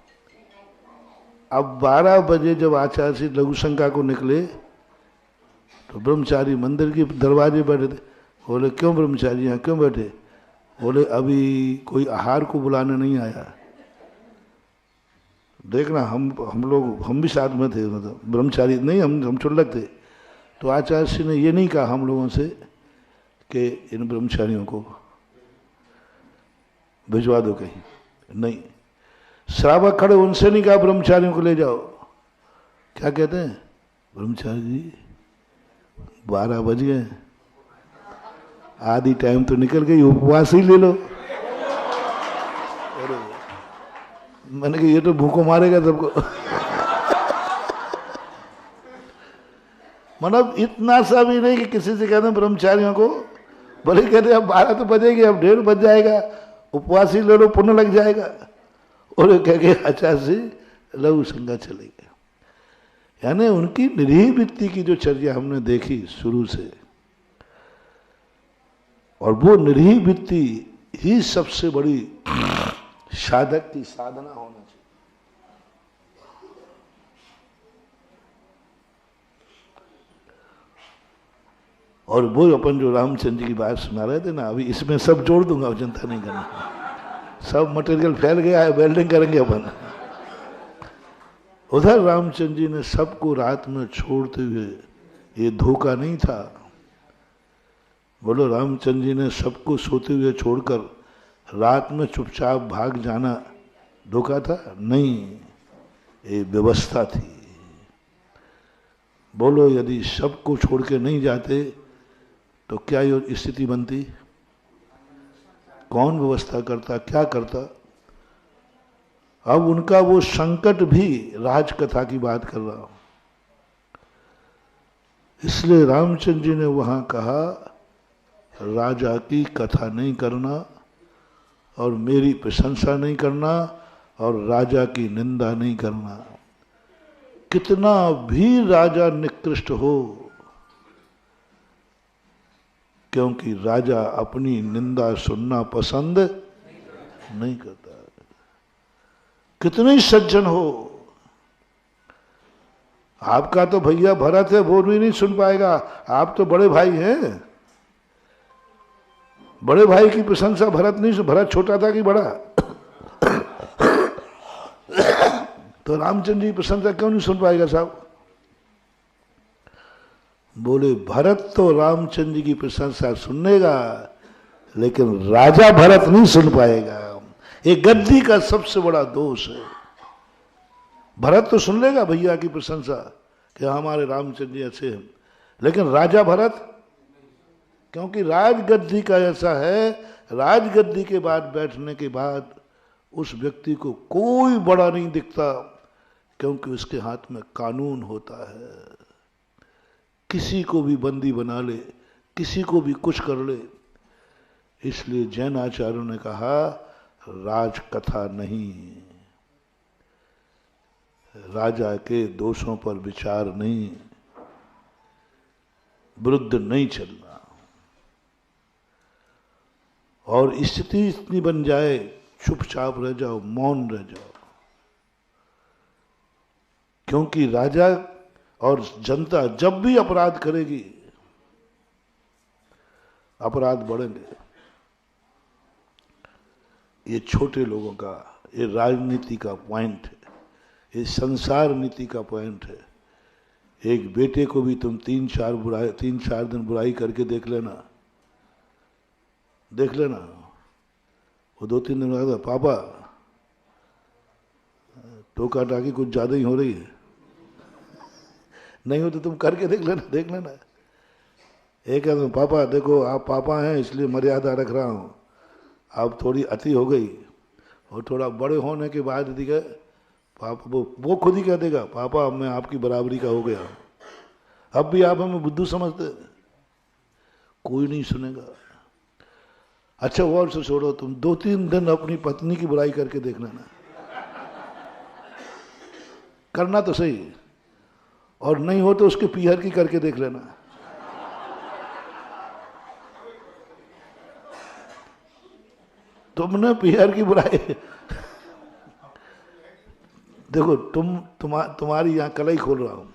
अब 12 बजे जब आचार्य से लघु शंका को निकले तो ब्रह्मचारी मंदिर के दरवाजे बैठे थे। बोले क्यों ब्रह्मचारी यहाँ क्यों बैठे? बोले अभी कोई आहार को बुलाने नहीं आया। देखना हम भी साथ में थे, मतलब ब्रह्मचारी नहीं, हम चुल्लक थे। तो आचार्य श्री ने ये नहीं कहा हम लोगों से कि इन ब्रह्मचारियों को भिजवा दो कहीं, नहीं। श्रावक खड़े, उनसे नहीं कहा ब्रह्मचारियों को ले जाओ। क्या कहते हैं, ब्रह्मचारी जी 12 बज गए, आधी टाइम तो निकल गई, उपवास ही ले लो। मैंने कहा ये तो भूखों मारेगा सबको। मतलब इतना सा भी नहीं कि किसी से कहते हैं ब्रह्मचारियों को, भले कहते अब 12 तो बजेगी, अब 1:30 बज जाएगा, उपवास ही ले लो, पुण्य लग जाएगा। और कह के आचार्य से लघु संज्ञा चले गए। यानी उनकी निरीह वृत्ति की जो चर्या हमने देखी शुरू से, और वो निरीह वृत्ति ही सबसे बड़ी साधक की साधना होना चाहिए। और वो अपन जो रामचंद्र जी की बात सुना रहे थे ना, अभी इसमें सब जोड़ दूंगा, चिंता नहीं करना, सब मटेरियल फैल गया है, वेल्डिंग करेंगे अपन। उधर रामचंद्र जी ने सबको रात में छोड़ते हुए, ये धोखा नहीं था। बोलो रामचंद्र जी ने सबको सोते हुए छोड़कर रात में चुपचाप भाग जाना धोखा था? नहीं, ये व्यवस्था थी। बोलो यदि सबको छोड़ के नहीं जाते तो क्या ये स्थिति बनती? कौन व्यवस्था करता, क्या करता? अब उनका वो संकट भी राजकथा की बात कर रहा हूं, इसलिए रामचंद्र जी ने वहां कहा राजा की कथा नहीं करना और मेरी प्रशंसा नहीं करना और राजा की निंदा नहीं करना। कितना भी राजा निकृष्ट हो, क्योंकि राजा अपनी निंदा सुनना पसंद नहीं करता। कितने सज्जन हो, आपका तो भैया भरत है, वो भी नहीं सुन पाएगा, आप तो बड़े भाई हैं। बड़े भाई की प्रशंसा भरत नहीं, भरत छोटा था कि बड़ा? तो रामचंद्र जी की प्रशंसा क्यों नहीं सुन पाएगा साहब? बोले भरत तो रामचंद्र जी की प्रशंसा सुनेगा, लेकिन राजा भरत नहीं सुन पाएगा। ये गद्दी का सबसे बड़ा दोष है। भरत तो सुन लेगा भैया की प्रशंसा कि हमारे रामचंद्र जी अच्छे हैं, लेकिन राजा भरत, क्योंकि राजगद्दी का ऐसा है, राजगद्दी के बाद बैठने के बाद उस व्यक्ति को कोई बड़ा नहीं दिखता, क्योंकि उसके हाथ में कानून होता है। किसी को भी बंदी बना ले, किसी को भी कुछ कर ले। इसलिए जैन आचार्यों ने कहा राजकथा नहीं, राजा के दोषों पर विचार नहीं, विरुद्ध नहीं चलना। और स्थिति इतनी बन जाए चुपचाप रह जाओ, मौन रह जाओ, क्योंकि राजा और जनता जब भी अपराध करेगी, अपराध बढ़ेंगे। ये छोटे लोगों का, ये राजनीति का पॉइंट है, ये संसार नीति का पॉइंट है। एक बेटे को भी तुम 3-4 दिन बुराई करके देख लेना, वो 2-3 दिन बाद पापा टोका टाकी कुछ ज्यादा ही हो रही है, नहीं हो तो तुम करके देख लेना। एक है पापा देखो आप पापा हैं इसलिए मर्यादा रख रहा हूं, अब थोड़ी अति हो गई, और थोड़ा बड़े होने के बाद दिखे पापा, वो खुद ही कह देगा पापा मैं आपकी बराबरी का हो गया। अब भी आप हमें बुद्धू समझते, कोई नहीं सुनेगा। अच्छा वो और से छोड़ो, तुम 2-3 दिन अपनी पत्नी की बुराई करके देख लेना, करना तो सही, और नहीं हो तो उसके पीहर की करके देख लेना। तुमने पीहर की बुराई देखो, तुम्हारी यहां कलाई खोल रहा हूं,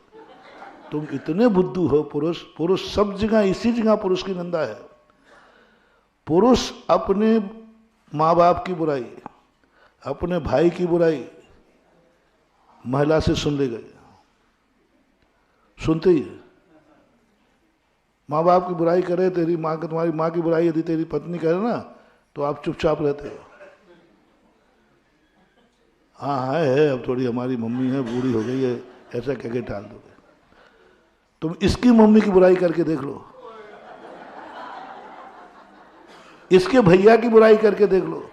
तुम इतने बुद्धू हो। पुरुष सब जगह, इसी जगह पुरुष की निंदा है। पुरुष अपने माँ बाप की बुराई, अपने भाई की बुराई महिला से सुन लेगा, सुनते ही है। माँ बाप की बुराई करे, तेरी माँ की, तुम्हारी माँ की बुराई यदि तेरी पत्नी करे ना, तो आप चुपचाप रहते हो। हाँ है अब थोड़ी हमारी मम्मी है, बूढ़ी हो गई है, ऐसा कह के टाल दोगे। तुम इसकी मम्मी की बुराई करके देख लो, इसके भैया की बुराई करके देख लो,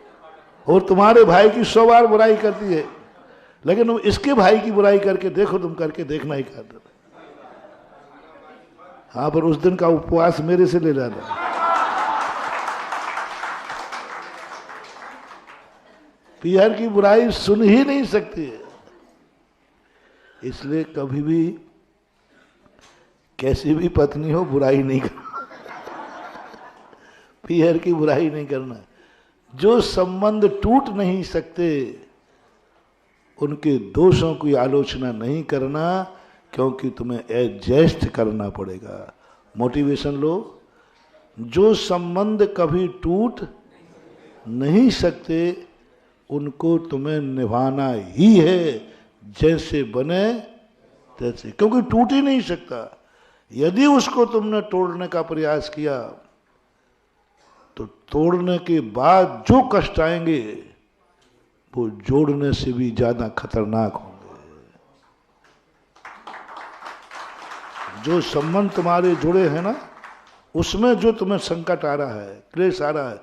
और तुम्हारे भाई की 100 बार बुराई करती है, लेकिन तुम इसके भाई की बुराई करके देखो, तुम करके देखना ही कर। हाँ, पर उस दिन का उपवास मेरे से ले लेना। पीहर की बुराई सुन ही नहीं सकती है, इसलिए कभी भी कैसी भी पत्नी हो बुराई नहीं करना, पीहर की बुराई नहीं करना। जो संबंध टूट नहीं सकते उनके दोषों की आलोचना नहीं करना, क्योंकि तुम्हें एडजस्ट करना पड़ेगा। मोटिवेशन लो, जो संबंध कभी टूट नहीं सकते उनको तुम्हें निभाना ही है, जैसे बने तैसे, क्योंकि टूट ही नहीं सकता। यदि उसको तुमने तोड़ने का प्रयास किया तो तोड़ने के बाद जो कष्ट आएंगे वो जोड़ने से भी ज्यादा खतरनाक होंगे। जो संबंध तुम्हारे जुड़े हैं ना, उसमें जो तुम्हें संकट आ रहा है, क्लेश आ रहा है,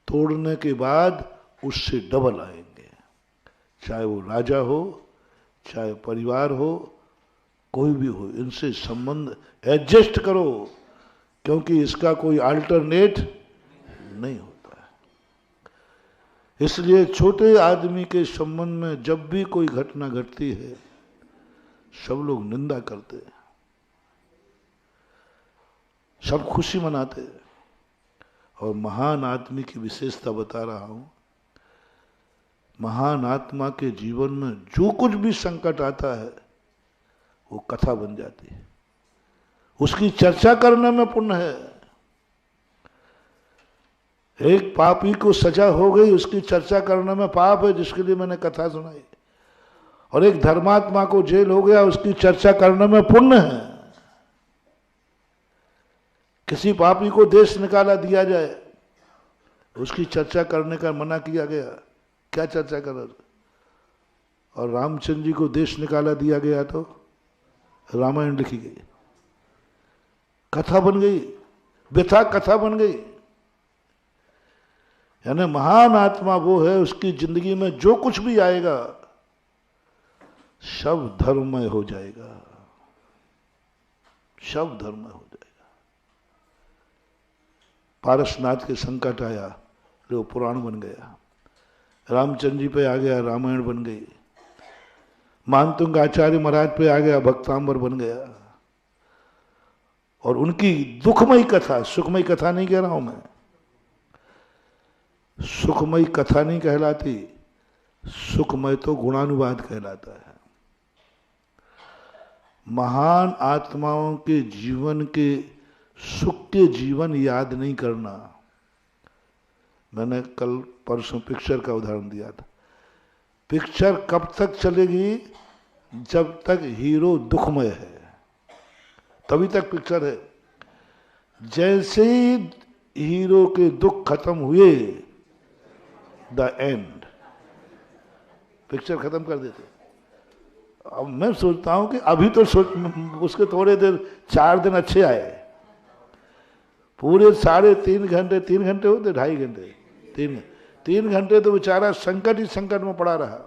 तोड़ने के बाद उससे डबल आएंगे। चाहे वो राजा हो, चाहे परिवार हो, कोई भी हो, इनसे संबंध एडजस्ट करो, क्योंकि इसका कोई अल्टरनेट नहीं होता है। इसलिए छोटे आदमी के संबंध में जब भी कोई घटना घटती है, सब लोग निंदा करते हैं, सब खुशी मनाते हैं। और महान आदमी की विशेषता बता रहा हूं, महान आत्मा के जीवन में जो कुछ भी संकट आता है वो कथा बन जाती है, उसकी चर्चा करने में पुण्य है। एक पापी को सजा हो गई, उसकी चर्चा करने में पाप है, जिसके लिए मैंने कथा सुनाई। और एक धर्मात्मा को जेल हो गया, उसकी चर्चा करने में पुण्य है। किसी पापी को देश निकाला दिया जाए, उसकी चर्चा करने का मना किया गया, क्या चर्चा कर। और रामचंद्र जी को देश निकाला दिया गया तो रामायण लिखी गई, कथा बन गई, व्यथा कथा बन गई। यानी महान आत्मा वो है, उसकी जिंदगी में जो कुछ भी आएगा सब धर्ममय हो जाएगा, सब धर्ममय हो जाएगा। पारसनाथ के संकट आया, जो पुराण बन गया। रामचंद्र जी पे आ गया, रामायण बन गई। मानतुंग आचार्य महाराज पे आ गया, भक्तांबर बन गया। और उनकी दुखमयी कथा, सुखमयी कथा नहीं कह रहा हूं मैं, सुखमयी कथा नहीं कहलाती, सुखमय तो गुणानुवाद कहलाता है। महान आत्माओं के जीवन के सुख के जीवन याद नहीं करना। मैंने कल परसों पिक्चर का उदाहरण दिया था। पिक्चर कब तक चलेगी? जब तक हीरो दुखमय है, तभी तक पिक्चर है। जैसे ही हीरो के दुख खत्म हुए, द एंड, पिक्चर खत्म कर देते। अब मैं सोचता हूं कि अभी तो उसके थोड़े देर 4 दिन अच्छे आए, पूरे 3.5 घंटे, 3 घंटे होते, 2.5 घंटे, 3 घंटे तो बेचारा संकट ही संकट में पड़ा रहा।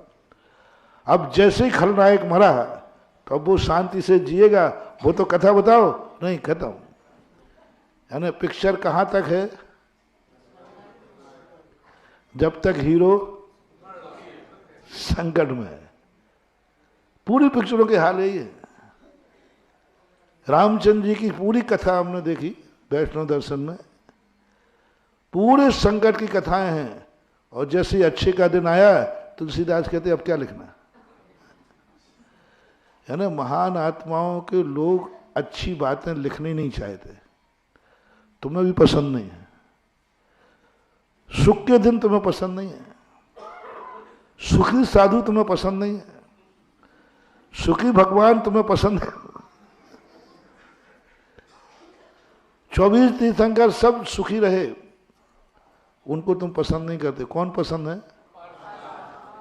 अब जैसे ही खलनायक मरा तो अब वो शांति से जिएगा, वो तो कथा बताओ, नहीं, खत्म। यानी पिक्चर कहां तक है? जब तक हीरो संकट में है। पूरी पिक्चरों के हाल यही है। रामचंद्र जी की पूरी कथा हमने देखी वैष्णव दर्शन में, पूरे संकट की कथाएं हैं। और जैसे ही अच्छे का दिन आया, तुलसीदास कहते अब क्या लिखना। है ना, महान आत्माओं के लोग अच्छी बातें लिखनी नहीं चाहते, तुम्हें भी पसंद नहीं है। सुख के दिन तुम्हें पसंद नहीं है, सुखी साधु तुम्हें पसंद नहीं है, सुखी भगवान तुम्हें पसंद है। 24 तीर्थंकर सब सुखी रहे, उनको तुम पसंद नहीं करते। कौन पसंद है?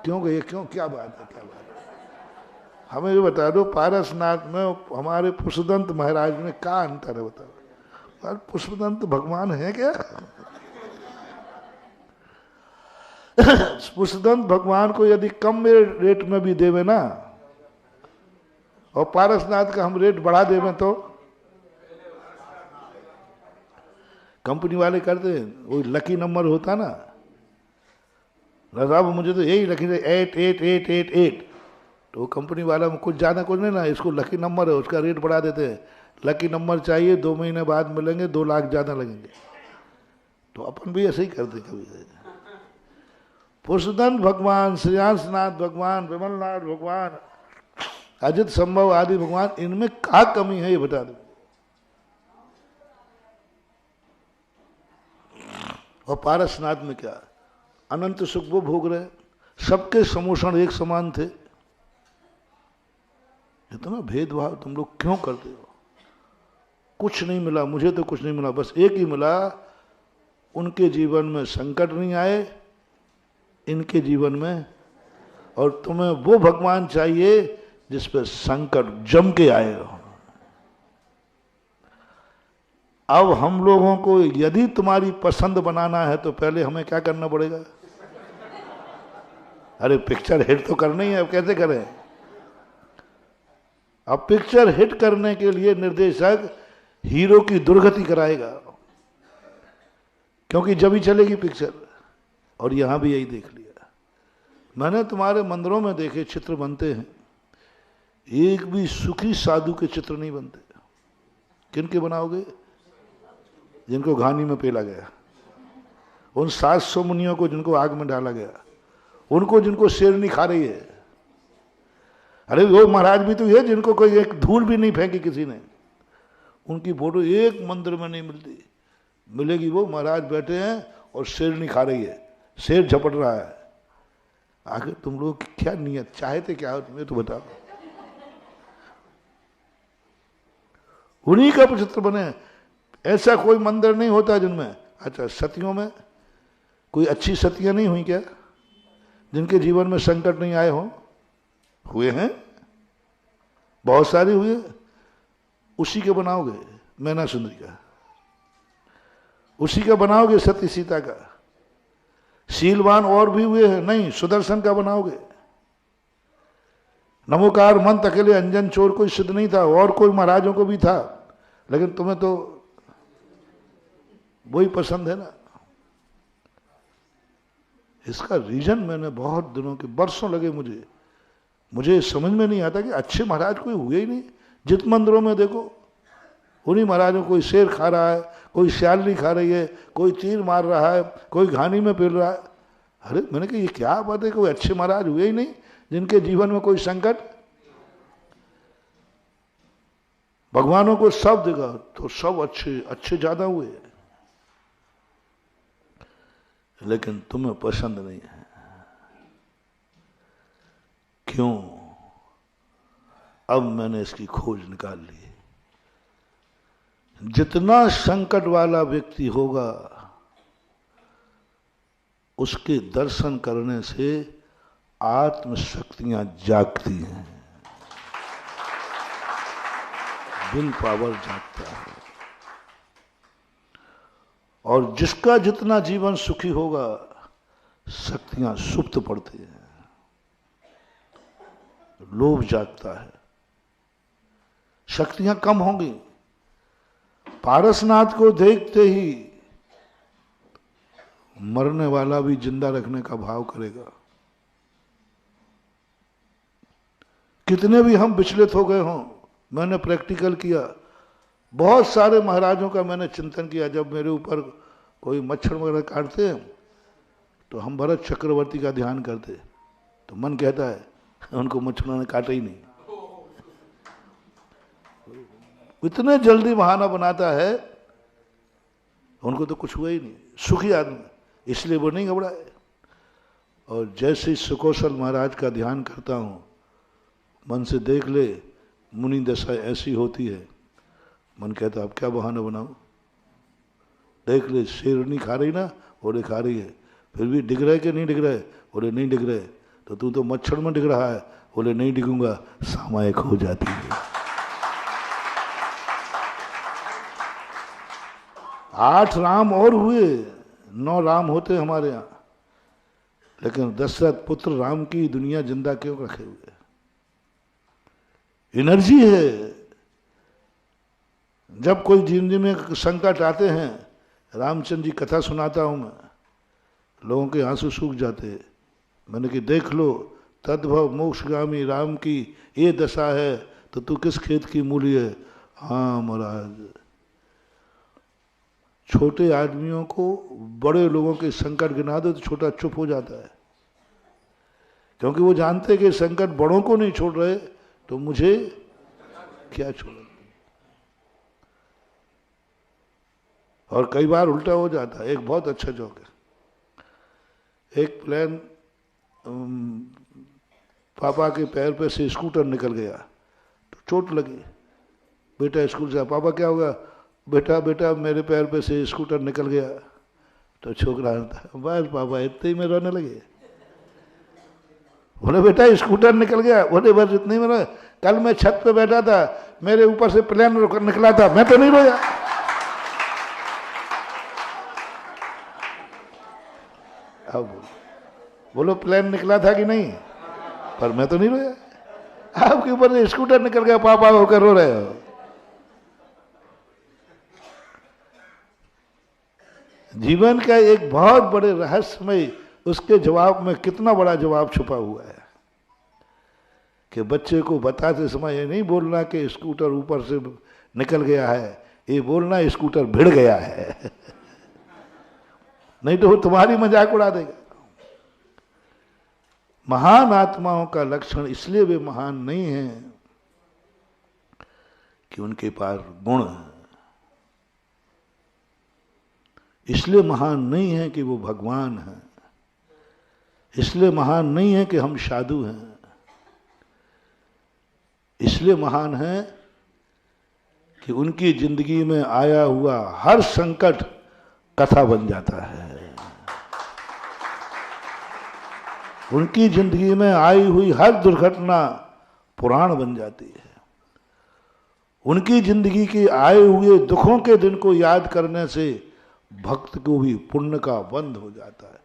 क्यों गए? क्यों? क्या बात है, क्या बात है? हमें ये बता दो, पारसनाथ में हमारे पुष्पदंत महाराज में क्या अंतर है बताओ? पुष्पदंत भगवान है क्या? पुष्पदंत भगवान को यदि कम रेट में भी देवे ना, और पारसनाथ का हम रेट बढ़ा देवे, तो कंपनी वाले करते हैं, वो लकी नंबर होता ना, साहब मुझे तो यही लकी 888888, तो कंपनी वाला में कुछ ज़्यादा कुछ नहीं ना, इसको लकी नंबर है, उसका रेट बढ़ा देते हैं। लकी नंबर चाहिए, 2 महीने बाद मिलेंगे, 2 लाख ज़्यादा लगेंगे। तो अपन भी ऐसे ही करते कभी। पुष्पदंत भगवान, श्रेयांसनाथ भगवान, विमलनाथ भगवान, अजित संभव आदि भगवान, इनमें क्या कमी है ये बता दो। और पारसनाथ में क्या अनंत सुख वो भोग रहे, सबके समोषण एक समान थे। इतना भेदभाव तुम लोग क्यों करते हो? कुछ नहीं मिला, मुझे तो कुछ नहीं मिला, बस एक ही मिला, उनके जीवन में संकट नहीं आए, इनके जीवन में। और तुम्हें वो भगवान चाहिए जिस पर संकट जम के आए हो। अब हम लोगों को यदि तुम्हारी पसंद बनाना है तो पहले हमें क्या करना पड़ेगा? अरे पिक्चर हिट तो करनी है, अब कैसे करें? अब पिक्चर हिट करने के लिए निर्देशक हीरो की दुर्गति कराएगा, क्योंकि जब ही चलेगी पिक्चर। और यहां भी यही देख लिया मैंने, तुम्हारे मंदिरों में देखे चित्र बनते हैं, एक भी सुखी साधु के चित्र नहीं बनते। किनके बनाओगे? जिनको घानी में पेला गया, उन 700 मुनियों को जिनको आग में डाला गया, उनको जिनको शेरनी खा रही है। अरे वो महाराज भी तो है जिनको कोई एक धूल भी नहीं फेंकी किसी ने, उनकी फोटो एक मंदिर में नहीं मिलती। मिलेगी वो महाराज बैठे हैं और शेरनी खा रही है, शेर झपट रहा है। आखिर तुम लोग क्या नियत चाहते क्या हो तुम्हें तो बताओ। उन्हीं का चित्र बने, ऐसा कोई मंदिर नहीं होता जिनमें। अच्छा, सतियों में कोई अच्छी सतियां नहीं हुई क्या जिनके जीवन में संकट नहीं आए हो? हुए हैं, बहुत सारे हुए। उसी के बनाओगे मैना सुंदरी का, उसी का बनाओगे सती सीता का। शीलवान और भी हुए हैं, नहीं सुदर्शन का बनाओगे। नमोकार मंत अकेले अंजन चोर कोई सिद्ध नहीं था, और कोई महाराजों को भी था, लेकिन तुम्हें तो वही पसंद है ना। इसका रीजन मैंने बहुत दिनों के, बरसों लगे मुझे समझ में नहीं आता कि अच्छे महाराज कोई हुए ही नहीं। जित मंदिरों में देखो उन्हीं महाराजों, कोई शेर खा रहा है, कोई श्यालनी खा रही है, कोई तीर मार रहा है, कोई घानी में पेल रहा है। अरे मैंने कहा ये क्या बात है, कोई अच्छे महाराज हुए ही नहीं जिनके जीवन में कोई संकट। भगवानों को सब देखा तो सब अच्छे ज्यादा हुए, लेकिन तुम्हें पसंद नहीं है। क्यों? अब मैंने इसकी खोज निकाल ली। जितना संकट वाला व्यक्ति होगा उसके दर्शन करने से आत्म शक्तियां जागती हैं, विल पावर जागता है। और जिसका जितना जीवन सुखी होगा शक्तियां सुप्त पड़ती हैं, लोभ जागता है, शक्तियां कम होंगी। पारसनाथ को देखते ही मरने वाला भी जिंदा रखने का भाव करेगा। कितने भी हम विचलित हो गए हों, मैंने प्रैक्टिकल किया, बहुत सारे महाराजों का मैंने चिंतन किया। जब मेरे ऊपर कोई मच्छर वगैरह काटते हैं तो हम भरत चक्रवर्ती का ध्यान करते, तो मन कहता है उनको मच्छरों ने काटा ही नहीं। इतने जल्दी बहाना बनाता है, उनको तो कुछ हुआ ही नहीं। सुखी आदमी इसलिए वो नहीं घबराए। और जैसे सुकौशल महाराज का ध्यान करता हूँ, मन से देख ले मुनि दशा ऐसी होती है, मन कहता अब क्या बहाना बनाऊं। देख ले शेरनी खा रही ना, बोले खा रही है, फिर भी डिग रहे कि नहीं डिग रहे, बोले नहीं डिग रहे। तो तू तो मच्छर में डिग रहा है, बोले नहीं डिगूंगा, सामायिक हो जाती है। 8 राम और हुए, 9 राम होते हमारे यहाँ, लेकिन दशरथ पुत्र राम की दुनिया जिंदा क्यों रखे हुए? एनर्जी है। जब कोई जिंदगी में संकट आते हैं, रामचंद्र जी कथा सुनाता हूं मैं, लोगों के आंसू सूख जाते हैं। मैंने कि देख लो तद्भव मोक्षगामी राम की ये दशा है, तो तू किस खेत की मूली है? हाँ महाराज, छोटे आदमियों को बड़े लोगों के संकट गिना दो तो छोटा चुप हो जाता है, क्योंकि वो जानते हैं कि संकट बड़ों को नहीं छोड़ रहे तो मुझे क्या छोड़। और कई बार उल्टा हो जाता है। एक बहुत अच्छा जोक है। एक प्लेन पापा के पैर पे से स्कूटर निकल गया तो चोट लगी। बेटा स्कूल से, पापा क्या होगा? बेटा बेटा मेरे पैर पे से स्कूटर निकल गया। तो छोकरा था, बस पापा इतने ही में रोने लगे। बोले बेटा स्कूटर निकल गया? बोले बस इतने ही में रोए। कल मैं छत पे बैठा था, मेरे ऊपर से प्लेन निकला था, मैं तो नहीं रोया। अब बोलो प्लेन निकला था कि नहीं, पर मैं तो नहीं रोया। आपके ऊपर से स्कूटर निकल गया, पापा होकर रो रहे हो। जीवन का एक बहुत बड़े रहस्यमय, उसके जवाब में कितना बड़ा जवाब छुपा हुआ है कि बच्चे को बताते समय ये नहीं बोलना कि स्कूटर ऊपर से निकल गया है, ये बोलना स्कूटर भिड़ गया है। नहीं तो वो तुम्हारी मजाक उड़ा देगा। महान आत्माओं का लक्षण इसलिए वे महान नहीं हैं कि उनके पास गुण है, इसलिए महान नहीं है कि वो भगवान हैं, इसलिए महान नहीं है कि हम साधु हैं, इसलिए महान है कि उनकी जिंदगी में आया हुआ हर संकट कथा बन जाता है। उनकी जिंदगी में आई हुई हर दुर्घटना पुराण बन जाती है। उनकी जिंदगी के आए हुए दुखों के दिन को याद करने से भक्त को भी पुण्य का बंध हो जाता है।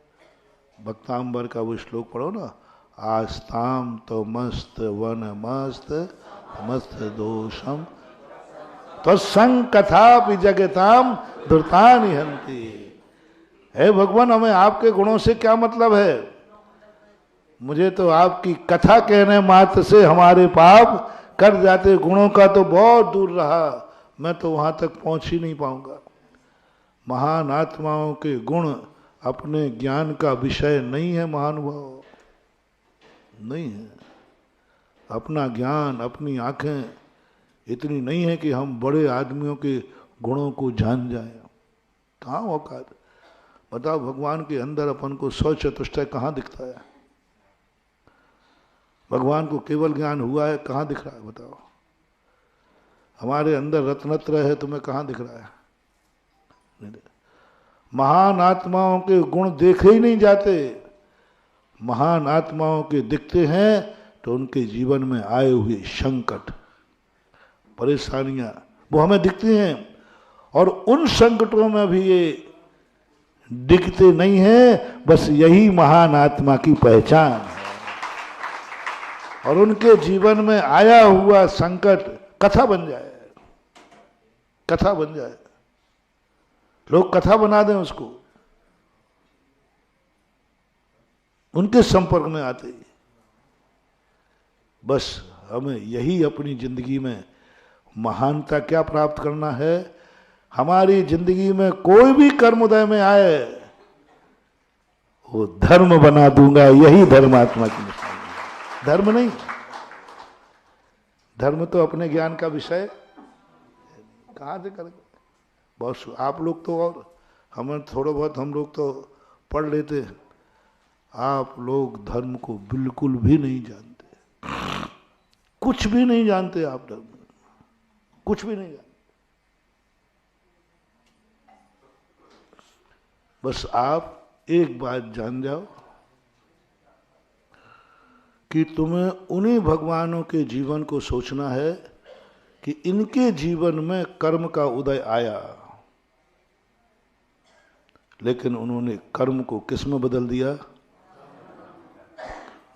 भक्तांबर का वो श्लोक पढ़ो ना, आस्ताम तो मस्त वन मस्त मस्त दोषम तत्संग कथापि जगताम धृतानि हंति। हे भगवान, हमें आपके गुणों से क्या मतलब है? मुझे तो आपकी कथा कहने मात्र से हमारे पाप कर जाते, गुणों का तो बहुत दूर रहा, मैं तो वहां तक पहुंच ही नहीं पाऊंगा। महान आत्माओं के गुण अपने ज्ञान का विषय नहीं है, महानुभाव नहीं है। अपना ज्ञान, अपनी आंखें इतनी नहीं है कि हम बड़े आदमियों के गुणों को जान जाएं। कहाँ औकात? बताओ, भगवान के अंदर अपन को 100 चतुष्टय कहाँ दिखता है? भगवान को केवल ज्ञान हुआ है, कहाँ दिख रहा है? बताओ। हमारे अंदर रत्नत्र है, तुम्हें कहाँ दिख रहा है? महान आत्माओं के गुण देखे ही नहीं जाते। महान आत्माओं के दिखते हैं तो उनके जीवन में आए हुए संकट, परेशानियां, वो हमें दिखती हैं, और उन संकटों में भी ये दिखते नहीं है। बस यही महान आत्मा की पहचान है। और उनके जीवन में आया हुआ संकट कथा बन जाए, कथा बन जाए, लोग कथा बना दें उसको, उनके संपर्क में आते ही। बस हमें यही अपनी जिंदगी में महानता क्या प्राप्त करना है। हमारी जिंदगी में कोई भी कर्मोदय में आए, वो धर्म बना दूंगा, यही धर्मात्मा की निशानी है। धर्म नहीं, धर्म तो अपने ज्ञान का विषय कहाँ से करेंगे? बहुत आप लोग तो, और हमें थोड़ा बहुत, हम लोग तो पढ़ लेते हैं। आप लोग धर्म को बिल्कुल भी नहीं जानते, कुछ भी नहीं जानते, आप धर्म कुछ भी नहीं जानते। बस आप एक बात जान जाओ कि तुम्हें उन्हीं भगवानों के जीवन को सोचना है कि इनके जीवन में कर्म का उदय आया, लेकिन उन्होंने कर्म को किस में बदल दिया?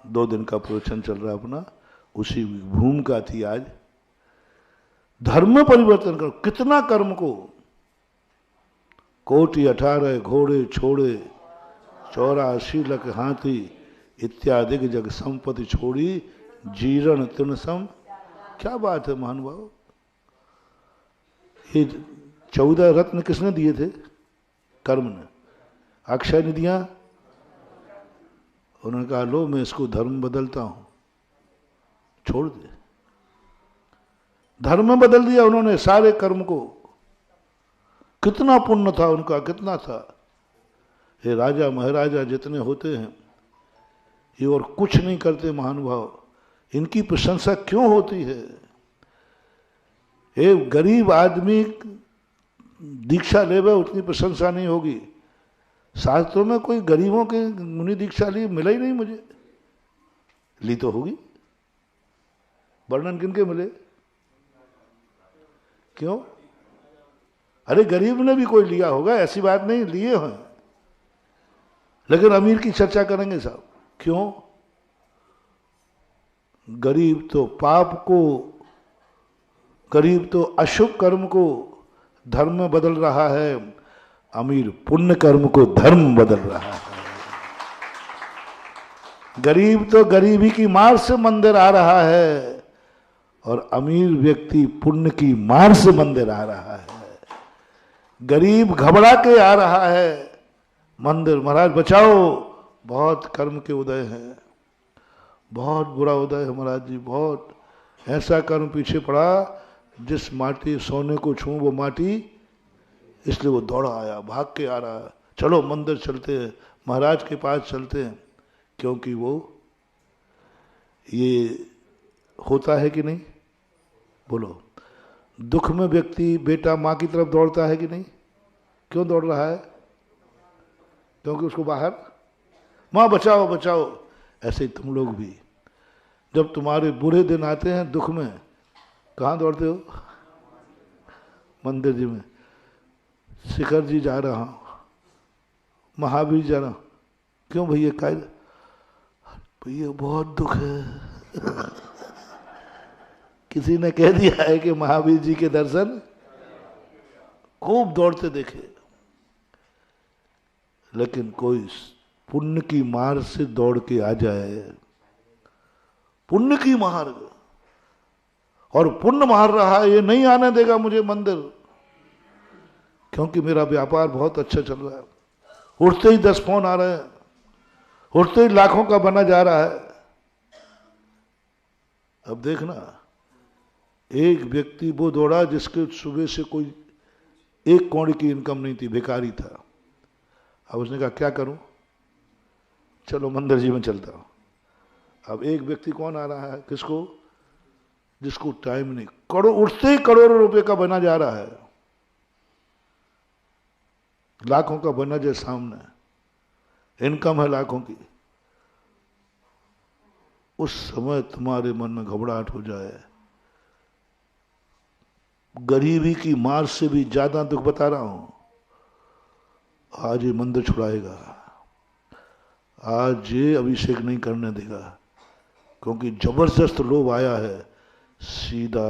2 दिन का प्रवचन चल रहा अपना, उसी भूमिका थी आज। धर्म में परिवर्तन करो। कितना कर्म को, कोटि 18 घोड़े छोड़े 84 लाख हाथी इत्यादि जग संपत्ति छोड़ी जीर्ण तृणसम। क्या बात है महानुभाव। ये 14 रत्न किसने दिए थे? कर्म ने। अक्षय निधियां उन्होंने कहा लो मैं इसको धर्म बदलता हूं, छोड़ दे। धर्म में बदल दिया उन्होंने सारे कर्म को। कितना पुण्य था उनका, कितना था। ये राजा महाराजा जितने होते हैं ये और कुछ नहीं करते महानुभाव, इनकी प्रशंसा क्यों होती है? एक गरीब आदमी दीक्षा लेवे उतनी प्रशंसा नहीं होगी। शास्त्रों में कोई गरीबों के मुनि दीक्षा ली मिला ही नहीं मुझे। ली तो होगी, वर्णन किनके मिले? क्यों? अरे गरीब ने भी कोई लिया होगा, ऐसी बात नहीं, लिए हैं, लेकिन अमीर की चर्चा करेंगे साहब। क्यों? गरीब तो पाप को, गरीब तो अशुभ कर्म को धर्म में बदल रहा है, अमीर पुण्य कर्म को धर्म में बदल रहा है। गरीब तो गरीबी की मार से मंदिर आ रहा है और अमीर व्यक्ति पुण्य की मार से मंदिर आ रहा है। गरीब घबरा के आ रहा है मंदिर, महाराज बचाओ, बहुत कर्म के उदय हैं, बहुत बुरा उदय है महाराज जी, बहुत ऐसा कर्म पीछे पड़ा जिस माटी सोने को छू वो माटी, इसलिए वो दौड़ा आया, भाग के आ रहा है। चलो मंदिर चलते हैं, महाराज के पास चलते हैं, क्योंकि वो ये होता है कि नहीं? बोलो, दुख में व्यक्ति बेटा माँ की तरफ दौड़ता है कि नहीं? क्यों दौड़ रहा है? क्योंकि उसको बाहर माँ बचाओ बचाओ। ऐसे ही तुम लोग भी जब तुम्हारे बुरे दिन आते हैं दुख में, कहाँ दौड़ते हो? मंदिर जी में, शिखर जी जा रहा हूँ, महावीर जा रहा हूँ। क्यों भैया? काय भैया बहुत दुख है। किसी ने कह दिया है कि महावीर जी के दर्शन खूब दौड़ते देखे, लेकिन कोई पुण्य की मार से दौड़ के आ जाए, पुण्य की मार, और पुण्य मार रहा है, ये नहीं आने देगा मुझे मंदिर, क्योंकि मेरा व्यापार बहुत अच्छा चल रहा है। उठते ही 10 फोन आ रहे हैं, उठते ही लाखों का बना जा रहा है। अब देखना, एक व्यक्ति वो दौड़ा जिसके सुबह से कोई 1 कौड़ी की इनकम नहीं थी, भिखारी था। अब उसने कहा क्या करूं? चलो मंदिर जी में चलता हूं। अब एक व्यक्ति कौन आ रहा है? किसको? जिसको टाइम नहीं, उठते ही करोड़ों रुपए का बना जा रहा है, लाखों का बना जाए सामने, इनकम है लाखों की। उस समय तुम्हारे मन में घबराहट हो जाए, गरीबी की मार से भी ज्यादा दुख बता रहा हूं, आज ये मंदिर छुड़ाएगा, आज ये अभिषेक नहीं करने देगा, क्योंकि जबरदस्त लोभ आया है। सीधा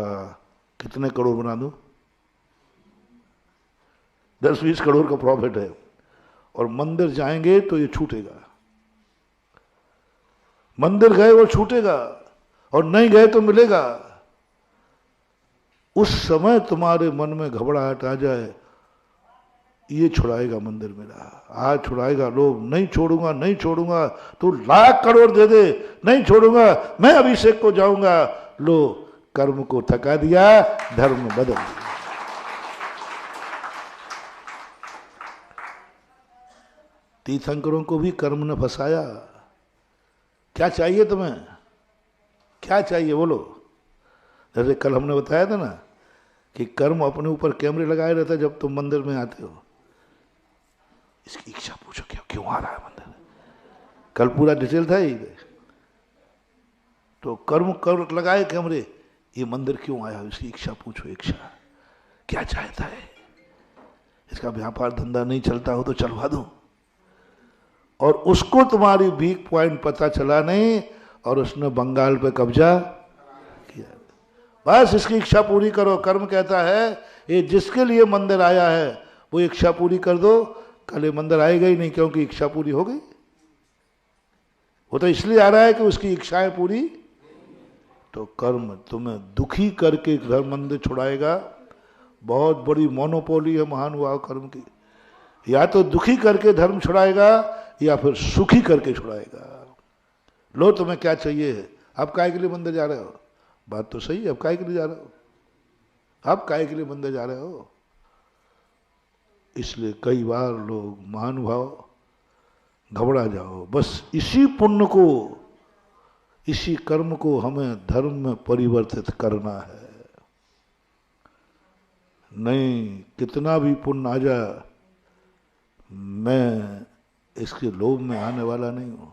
कितने करोड़ बना दूं? 10-20 करोड़ का प्रॉफिट है, और मंदिर जाएंगे तो ये छूटेगा। मंदिर गए वो छूटेगा, और नहीं गए तो मिलेगा। उस समय तुम्हारे मन में घबराहट आ जाए, ये छुड़ाएगा मंदिर मेरा, आज छुड़ाएगा लोभ, नहीं छोड़ूंगा, नहीं छोड़ूंगा, तू लाख करोड़ दे दे, नहीं छोड़ूंगा, मैं अभिषेक को जाऊंगा। लो, कर्म को थका दिया, धर्म बदल दिया। तीर्थंकरों को भी कर्म ने फंसाया। क्या चाहिए तुम्हें, क्या चाहिए बोलो। जैसे कल हमने बताया था ना कि कर्म अपने ऊपर कैमरे लगाए रहता है जब तुम मंदिर में आते हो। इसकी इच्छा पूछो, क्यों क्यों आ रहा है मंदिर। कल पूरा डिटेल था ही। तो कर्म कर लगाए कैमरे, ये मंदिर क्यों आया, इसकी इच्छा पूछो। इच्छा क्या चाहता है, इसका व्यापार धंधा नहीं चलता हो तो चलवा दो। और उसको तुम्हारी वीक पॉइंट पता चला नहीं और उसने बंगाल पे कब्जा किया। बस इसकी इच्छा पूरी करो। कर्म कहता है ये जिसके लिए मंदिर आया है वो इच्छा पूरी कर दो, कल ये मंदिर आएगा ही नहीं, क्योंकि इच्छा पूरी हो गई। वो तो इसलिए आ रहा है कि उसकी इच्छाएं पूरी। तो कर्म तुम्हें दुखी करके घर मंदिर छुड़ाएगा। बहुत बड़ी मोनोपोली है महानुभाव कर्म की। या तो दुखी करके धर्म छुड़ाएगा या फिर सुखी करके छुड़ाएगा। लो तुम्हें क्या चाहिए, अब काहे के लिए मंदिर जा रहे हो। बात तो सही है, अब काहे के लिए जा रहे हो, अब काहे के लिए मंदिर जा रहे हो। इसलिए कई बार लोग महानुभाव घबरा जाओ। बस इसी पुण्य को, इसी कर्म को हमें धर्म में परिवर्तित करना है। नहीं, कितना भी पुण्य आ जाए मैं इसके लोभ में आने वाला नहीं हूं।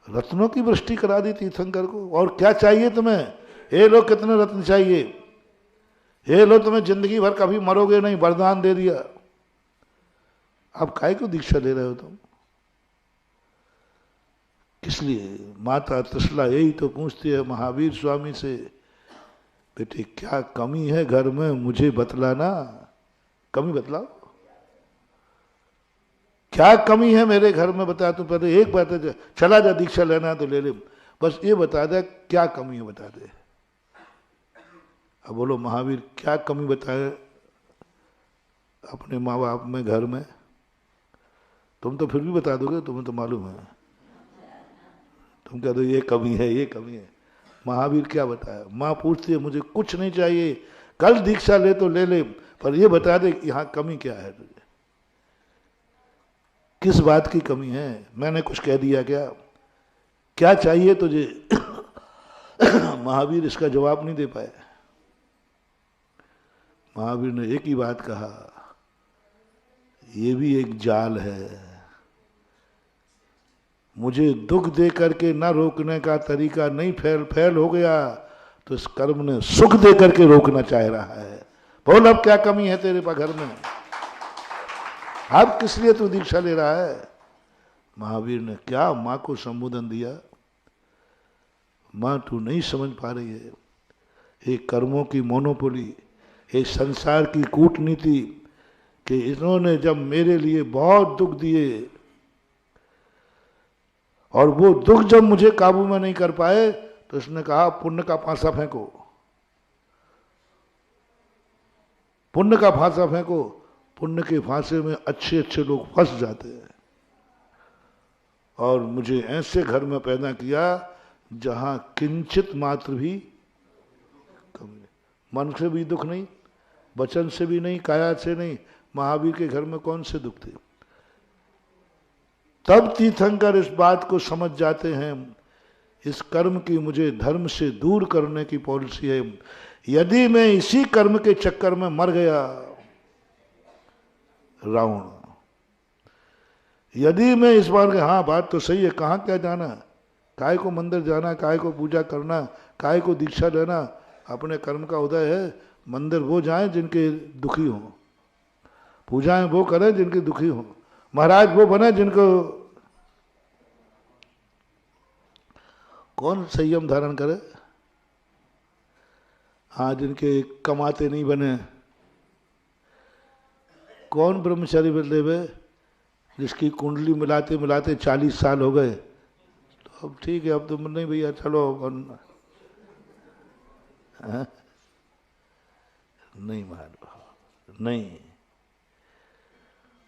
रत्नों की वृष्टि करा दी तीर्थंकर को। और क्या चाहिए तुम्हें, हे लोग कितने रत्न चाहिए, हे लोग तुम्हें जिंदगी भर कभी मरोगे नहीं, वरदान दे दिया। अब काहे को दीक्षा ले रहे हो तुम, किस लिए। माता त्रिशला यही तो पूछती है महावीर स्वामी से, बेटे क्या कमी है घर में, मुझे बतलाना, कमी बतलाओ। क्या कमी है मेरे घर में बता। तू पहले एक बात है, चला जा दीक्षा लेना तो ले ले, बस ये बता दे क्या कमी है बता दे। अब बोलो महावीर क्या कमी बताए अपने माँ बाप में, घर में। तुम तो फिर भी बता दोगे, तुम्हें तो मालूम है। तुम कह दो ये कमी है, ये कमी है। महावीर क्या बताया। माँ पूछती है मुझे कुछ नहीं चाहिए, कल दीक्षा ले तो ले ले, पर ये बता दे यहाँ कमी क्या है तुझे, किस बात की कमी है। मैंने कुछ कह दिया क्या, क्या चाहिए तुझे। महावीर इसका जवाब नहीं दे पाए। महावीर ने एक ही बात कहा, ये भी एक जाल है। मुझे दुख दे करके न रोकने का तरीका नहीं फैल हो गया, तो इस कर्म ने सुख दे करके रोकना चाह रहा है। बोल अब क्या कमी है तेरे पास घर में, अब किस लिए तू दीक्षा ले रहा है। महावीर ने क्या माँ को संबोधन दिया, माँ तू नहीं समझ पा रही है, ये कर्मों की मोनोपोली, ये संसार की कूटनीति, कि इन्होंने जब मेरे लिए बहुत दुख दिए और वो दुख जब मुझे काबू में नहीं कर पाए, तो इसने कहा पुण्य का फांसा फेंको, पुण्य का फांसा फेंको। पुण्य के फांसे में अच्छे अच्छे लोग फंस जाते हैं। और मुझे ऐसे घर में पैदा किया जहां किंचित मात्र भी कमी, मन से भी दुख नहीं, वचन से भी नहीं, काया से नहीं। महावीर के घर में कौन से दुख थे। तब तीर्थंकर इस बात को समझ जाते हैं, इस कर्म की मुझे धर्म से दूर करने की पॉलिसी है। यदि मैं इसी कर्म के चक्कर में मर गया, रावण, यदि मैं इस बार के, हाँ बात तो सही है, कहाँ क्या जाना, काय को मंदिर जाना, काय को पूजा करना, काय को दीक्षा लेना, अपने कर्म का उदय है। मंदिर वो जाएं जिनके दुखी हों, पूजाएं वो करें जिनके दुखी हों, महाराज वो बने जिनको, कौन संयम धारण करे, हाँ जिनके कमाते नहीं बने। कौन ब्रह्मचारी बदले हुए जिसकी कुंडली मिलाते मिलाते 40 साल हो गए, तो अब ठीक है, अब तो नहीं भैया चलो नहीं मान, नहीं,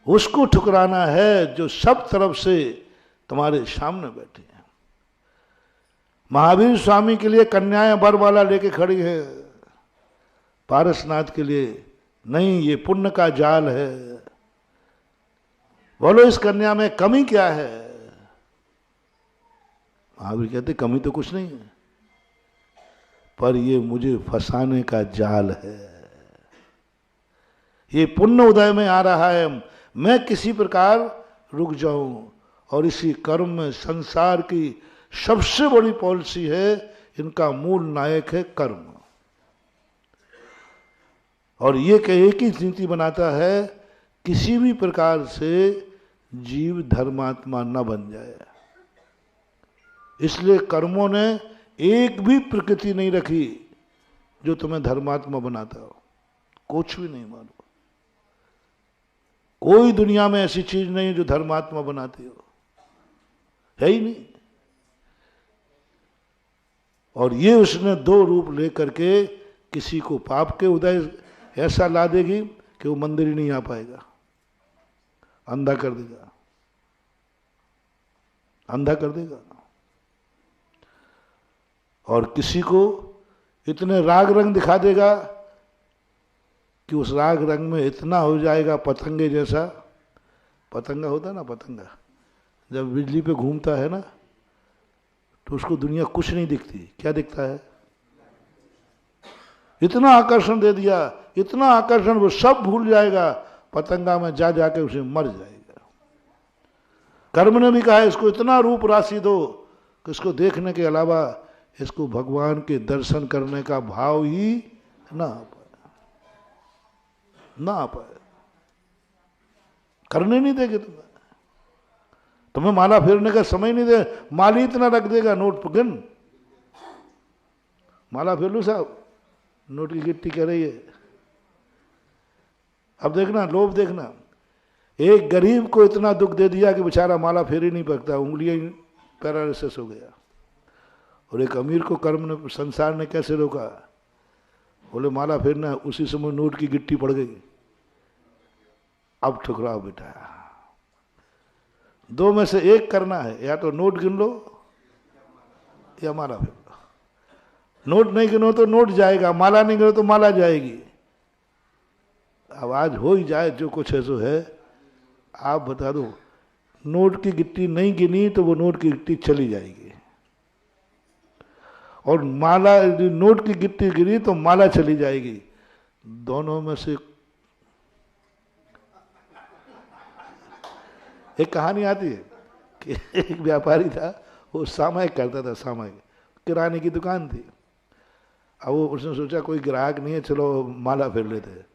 उसको ठुकराना है जो सब तरफ से तुम्हारे सामने बैठे हैं। महावीर स्वामी के लिए कन्याएं वर वाला लेके खड़ी है, पारसनाथ के लिए नहीं, ये पुण्य का जाल है। बोलो इस कन्या में कमी क्या है? महावीर कहते कमी तो कुछ नहीं है, पर ये मुझे फंसाने का जाल है। ये पुण्य उदय में आ रहा है, मैं किसी प्रकार रुक जाऊं, और इसी कर्म में संसार की सबसे बड़ी पॉलिसी है, इनका मूल नायक है कर्म। और ये एक ही नीति बनाता है, किसी भी प्रकार से जीव धर्मात्मा न बन जाए। इसलिए कर्मों ने एक भी प्रकृति नहीं रखी जो तुम्हें धर्मात्मा बनाता हो, कुछ भी नहीं मानो। कोई दुनिया में ऐसी चीज नहीं जो धर्मात्मा बनाती हो, है ही नहीं। और ये उसने दो रूप लेकर के किसी को पाप के उदय ऐसा ला देगी कि वो मंदिर ही नहीं आ पाएगा, अंधा कर देगा, अंधा कर देगा। और किसी को इतने राग रंग दिखा देगा कि उस राग रंग में इतना हो जाएगा पतंगे जैसा। पतंगा होता है ना, पतंगा जब बिजली पे घूमता है ना, तो उसको दुनिया कुछ नहीं दिखती, क्या दिखता है? इतना आकर्षण दे दिया, इतना आकर्षण, वो सब भूल जाएगा, पतंगा में जा जाके उसे मर जाएगा। कर्म ने भी कहा इसको इतना रूप राशि दो कि इसको देखने के अलावा इसको भगवान के दर्शन करने का भाव ही ना आ पाए, ना आ पाए। करने नहीं देंगे तुम्हें माला फेरने का समय नहीं दे, माली इतना रख देगा, नोट गिन, माला फेर लो साहब, नोट की गिट्टी कह रही है। अब देखना, लोभ देखना, एक गरीब को इतना दुख दे दिया कि बेचारा माला फेर ही नहीं पकता, उंगलियां पैरालिसिस हो गया। और एक अमीर को कर्म ने, संसार ने कैसे रोका? बोले माला फेरना, उसी समय नोट की गिट्टी पड़ गई, अब ठुकराओ बेटा। दो में से एक करना है, या तो नोट गिन लो या माला फेर लो। नोट नहीं गिनो तो नोट जाएगा, माला नहीं गिनो तो माला जाएगी। अब आज हो ही जाए जो कुछ है सो है। आप बता दो, नोट की गिट्टी नहीं गिनी तो वो नोट की गिट्टी चली जाएगी, और माला, नोट की गिट्टी गिरी तो माला चली जाएगी। दोनों में से एक कहानी आती है कि एक व्यापारी था, वो सामायिक करता था, सामायिक, किराने की दुकान थी। अब वो उसने सोचा कोई ग्राहक नहीं है, चलो माला फेर लेते हैं।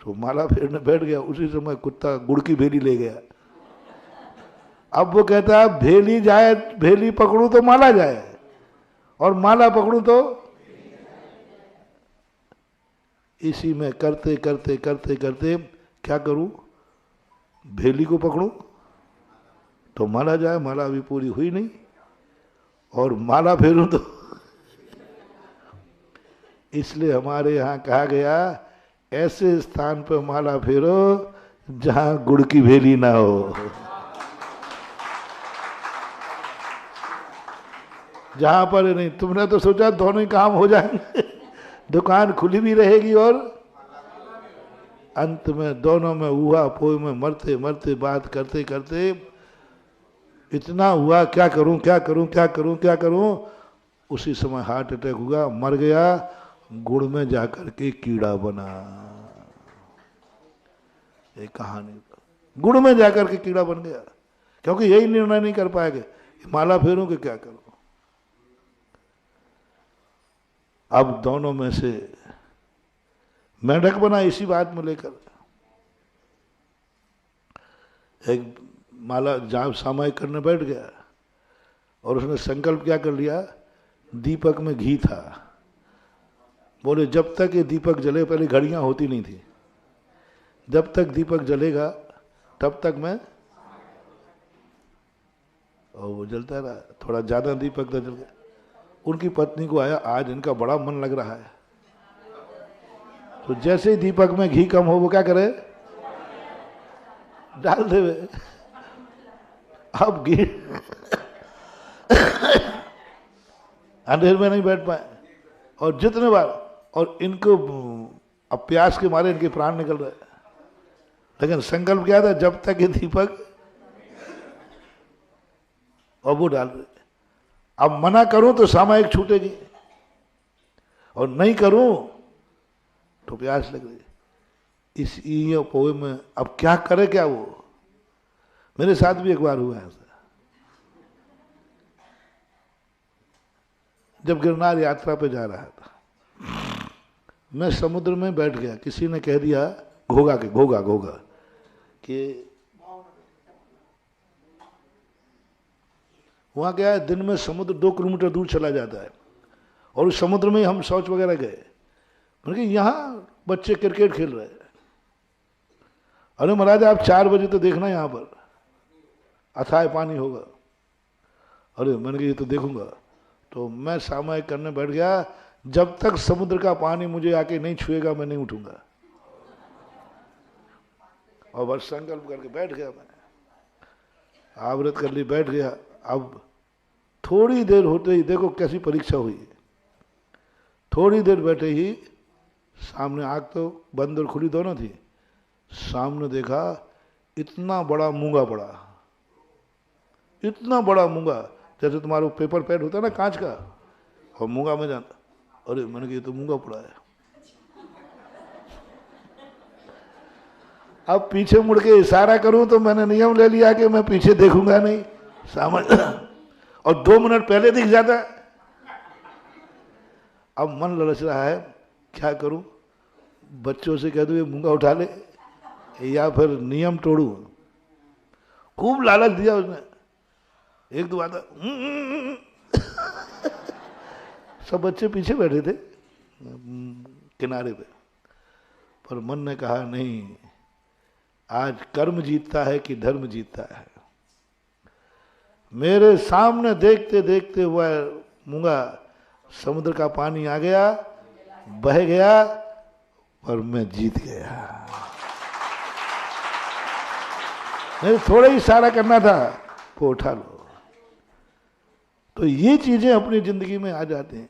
तो माला फेरने बैठ गया, उसी समय कुत्ता गुड़ की भेली ले गया। अब वो कहता है भेली जाए, भेली पकड़ू तो माला जाए, और माला पकड़ू तो। इसी में करते करते करते करते क्या करूं, भेली को पकड़ूं तो माला जाए, माला अभी पूरी हुई नहीं, और माला फेरूं तो। इसलिए हमारे यहाँ कहा गया, ऐसे स्थान पर माला फेरो जहां गुड़ की भेली ना हो, जहां पर नहीं। तुमने तो सोचा दोनों ही काम हो जाएंगे, दुकान खुली भी रहेगी और अंत में दोनों में हुआ पोई में मरते मरते बात करते करते इतना हुआ, क्या करूं क्या करूं क्या करूं क्या करूं। उसी समय हार्ट अटैक हुआ, मर गया, गुड़ में जाकर के कीड़ा बना। एक कहानी, गुड़ में जाकर के कीड़ा बन गया, क्योंकि यही निर्णय नहीं कर पाएंगे, माला फेरूं कि क्या करूं। अब दोनों में से मेंढक बना इसी बात में लेकर। एक माला जहां सामायिक करने बैठ गया, और उसने संकल्प क्या कर लिया, दीपक में घी था। बोले जब तक ये दीपक जले, पहले घड़ियां होती नहीं थी, जब तक दीपक जलेगा तब तक मैं, और वो जलता रहा, थोड़ा ज्यादा दीपक तो जल गया। उनकी पत्नी को आया, आज इनका बड़ा मन लग रहा है। तो जैसे ही दीपक में घी कम हो, वो क्या करे, डाल देवे। अब घी अंधेर में नहीं बैठ पाए, और जितने बार, और इनको अब प्यास के मारे इनके प्राण निकल रहे। लेकिन संकल्प क्या था, जब तक ये दीपक और वो डाल रहे। अब मना करूं तो सामायिक छूटेगी, और नहीं करूं तो प्यास लग रही। इस ये पोए में अब क्या करे क्या वो। मेरे साथ भी एक बार हुआ है ऐसा। जब गिरनार यात्रा पे जा रहा था, मैं समुद्र में बैठ गया। किसी ने कह दिया घोगा के घोगा कि वहां क्या है, दिन में समुद्र 2 किलोमीटर दूर चला जाता है, और उस समुद्र में हम शौच वगैरह गए। मतलब यहाँ बच्चे क्रिकेट खेल रहे हैं। अरे महाराज आप 4 बजे तो देखना यहाँ पर अथाह पानी होगा। अरे मैंने कहा ये तो देखूंगा। तो मैं सामायिक करने बैठ गया, जब तक समुद्र का पानी मुझे आके नहीं छुएगा मैं नहीं उठूंगा। और बस संकल्प करके बैठ गया, मैं आवृत कर ली, बैठ गया। अब थोड़ी देर होते ही देखो कैसी परीक्षा हुई। थोड़ी देर बैठे ही सामने, आग तो बंद और खुली दोनों थी, सामने देखा इतना बड़ा मूंगा पड़ा, इतना बड़ा मूंगा, जैसे तुम्हारा पेपर पैड होता है ना कांच का, और मूंगा में जाता। अरे मैंने कहा ये तो मूंगा पड़ा है। अब पीछे मुड़ के इशारा करूं तो मैंने नियम ले लिया कि मैं पीछे देखूंगा नहीं, समझ। और 2 मिनट पहले दिख जाता। अब मन ललच रहा है, क्या करूं, बच्चों से कह दूं ये मूंगा उठा ले, या फिर नियम तोड़ू। खूब लालच दिया उसने। 1-2 आता सब बच्चे पीछे बैठे थे किनारे पे, पर मन ने कहा नहीं, आज कर्म जीतता है कि धर्म जीतता है। मेरे सामने देखते देखते वह मूंगा, समुद्र का पानी आ गया, बह गया, और मैं जीत गया। नहीं थोड़ा ही इशारा करना था, वो उठा लो। तो ये चीजें अपनी जिंदगी में आ जाती हैं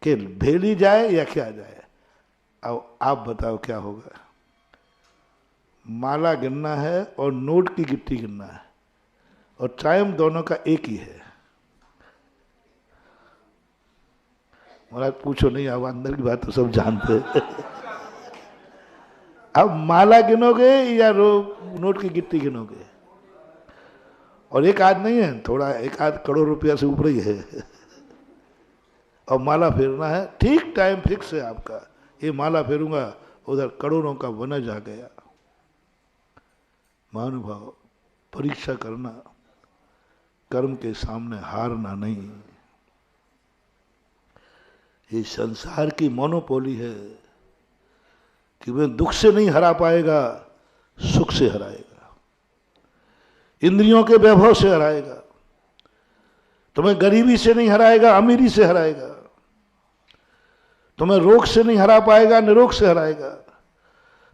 कि भेली जाए या क्या जाए। अब आप बताओ क्या होगा। माला गिनना है और नोट की गिट्टी गिनना है, और टाइम दोनों का एक ही है। महाराज पूछो नहीं, अब अंदर की बात तो सब जानते हैं। अब माला गिनोगे या नोट की गिट्टी गिनोगे। और एक आध नहीं है, थोड़ा 1-8 करोड़ रुपया से ऊपर ही है। और माला फेरना है, ठीक टाइम फिक्स है आपका, ये माला फेरूंगा, उधर करोड़ों का वनज आ गया। महानुभाव, परीक्षा करना, कर्म के सामने हारना नहीं। ये संसार की मोनोपोली है कि वह दुख से नहीं हरा पाएगा, सुख से हराएगा, इंद्रियों के वैभव से हराएगा। तुम्हें गरीबी से नहीं हराएगा, अमीरी से हराएगा। तुम्हें रोग से नहीं हरा पाएगा, निरोग से हराएगा।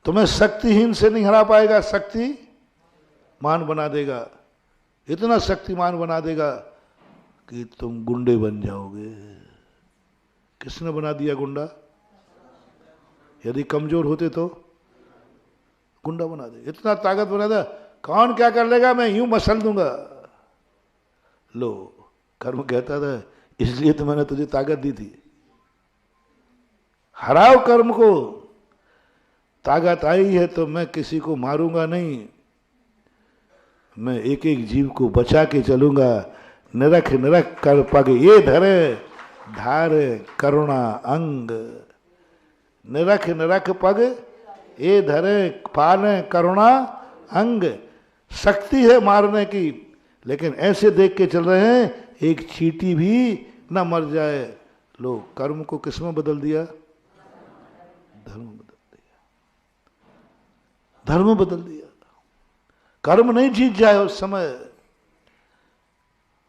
तुम्हें शक्तिहीन से नहीं हरा पाएगा, शक्तिमान बना देगा। इतना शक्तिमान बना देगा कि तुम गुंडे बन जाओगे। किसने बना दिया गुंडा? यदि कमजोर होते तो गुंडा बना दे। इतना ताकत बना दे, कौन क्या कर लेगा, मैं यूं मसल दूंगा। लो, कर्म कहता था इसलिए तो मैंने तुझे ताकत दी थी। हराओ कर्म को। ताकत आई है तो मैं किसी को मारूंगा नहीं, मैं एक एक जीव को बचा के चलूंगा। निरख निरख कर पग ये धरे, धारे करुणा अंग। निरख निरख पग ये धरे, पाले करुणा अंग। शक्ति है मारने की, लेकिन ऐसे देख के चल रहे हैं एक चींटी भी न मर जाए। लो, कर्म को किस में बदल दिया? धर्म बदल दिया, धर्म बदल दिया। कर्म नहीं जीत जाए उस समय,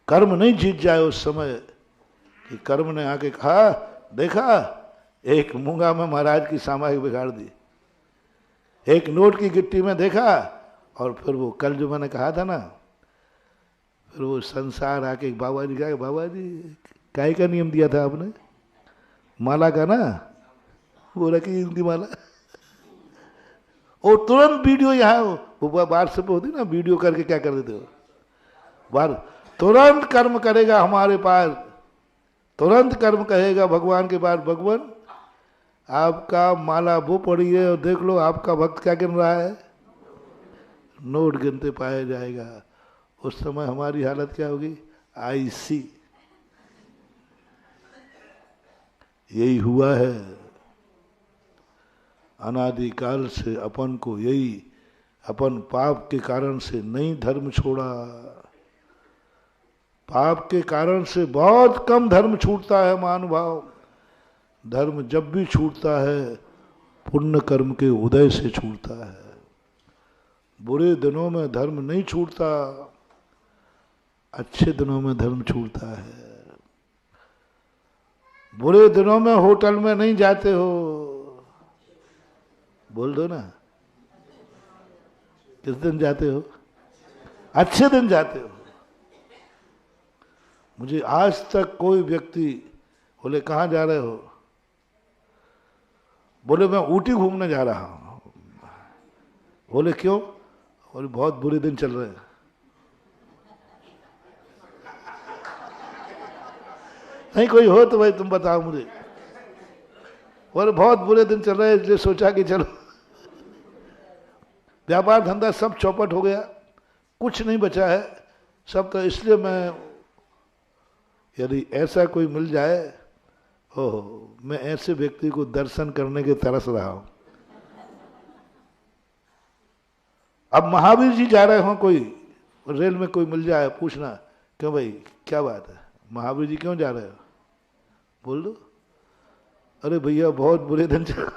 कर्म नहीं जीत जाए उस समय कि कर्म ने आके कहा देखा, एक मूंगा में महाराज की सामायिक बिगाड़ दी, एक नोट की गिट्टी में देखा। और फिर वो कल जो मैंने कहा था ना, फिर वो संसार आके बाबा जी कहा, बाबा जी काय का नियम दिया था आपने? माला का ना, वो रखी इनकी माला। और तुरंत वीडियो यहाँ वो व्हाट्सएप होती ना, वीडियो करके क्या कर देते हो बाहर, तुरंत कर्म करेगा हमारे पास, तुरंत कर्म कहेगा भगवान के पास, भगवान आपका माला वो पड़ी है और देख लो आपका भक्त क्या गिन रहा है, नोट गिनते पाया जाएगा। उस समय हमारी हालत क्या होगी, आईसी। यही हुआ है, अनादिकाल से अपन को यही, अपन पाप के कारण से नहीं धर्म छोड़ा। पाप के कारण से बहुत कम धर्म छूटता है महानुभाव। धर्म जब भी छूटता है पुण्य कर्म के उदय से छूटता है। बुरे दिनों में धर्म नहीं छूटता, अच्छे दिनों में धर्म छूटता है। बुरे दिनों में होटल में नहीं जाते हो, बोल दो ना, किस दिन जाते हो, अच्छे दिन जाते हो। मुझे आज तक कोई व्यक्ति बोले कहाँ जा रहे हो, बोले मैं ऊटी घूमने जा रहा हूं। बोले क्यों, बोले बहुत बुरे दिन चल रहे हैं। नहीं कोई हो तो भाई तुम बताओ मुझे। बोले बहुत बुरे दिन चल रहे हैं इसलिए सोचा कि चलो। व्यापार धंधा सब चौपट हो गया, कुछ नहीं बचा है सब, तो इसलिए मैं, यदि ऐसा कोई मिल जाए, ओहो, मैं ऐसे व्यक्ति को दर्शन करने के तरस रहा हूं। अब महावीर जी जा रहे हो, कोई रेल में कोई मिल जाए, पूछना क्यों भाई क्या बात है, महावीर जी क्यों जा रहे हो, बोल दो अरे भैया बहुत बुरे दिन चल।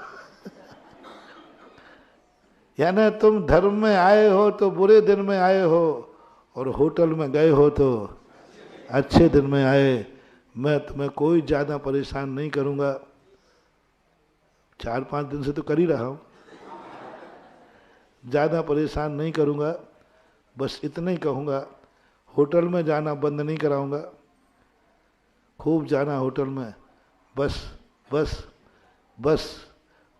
यानी तुम धर्म में आए हो तो बुरे दिन में आए हो, और होटल में गए हो तो अच्छे दिन में आए। मैं तुम्हें कोई ज़्यादा परेशान नहीं करूँगा, 4-5 दिन से तो कर ही रहा हूँ, ज़्यादा परेशान नहीं करूँगा। बस इतना ही कहूँगा, होटल में जाना बंद नहीं कराऊँगा, खूब जाना होटल में। बस बस बस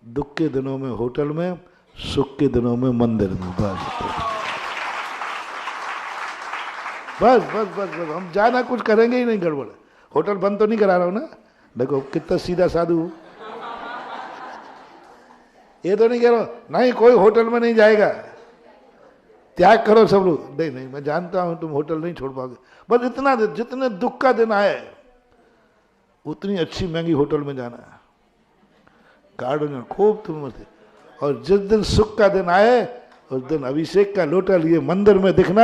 दुख के दिनों में होटल में, सुख के दिनों में मंदिर में। बस बस बस बस बस हम जाना कुछ करेंगे ही नहीं गड़बड़। होटल बंद तो नहीं करा रहा हूं ना, देखो कितना सीधा साधु हूं। ये तो नहीं कह रहा नहीं कोई होटल में नहीं जाएगा, त्याग करो सब लोग। नहीं नहीं, मैं जानता हूं तुम होटल नहीं छोड़ पाओगे। बस इतना, जितने दुख का दिन आए उतनी अच्छी महंगी होटल में जाना है, गार्डन में खूब तुम मस्ती। और जिस दिन सुख का दिन आए उस दिन अभिषेक का लोटा लिए मंदिर में दिखना,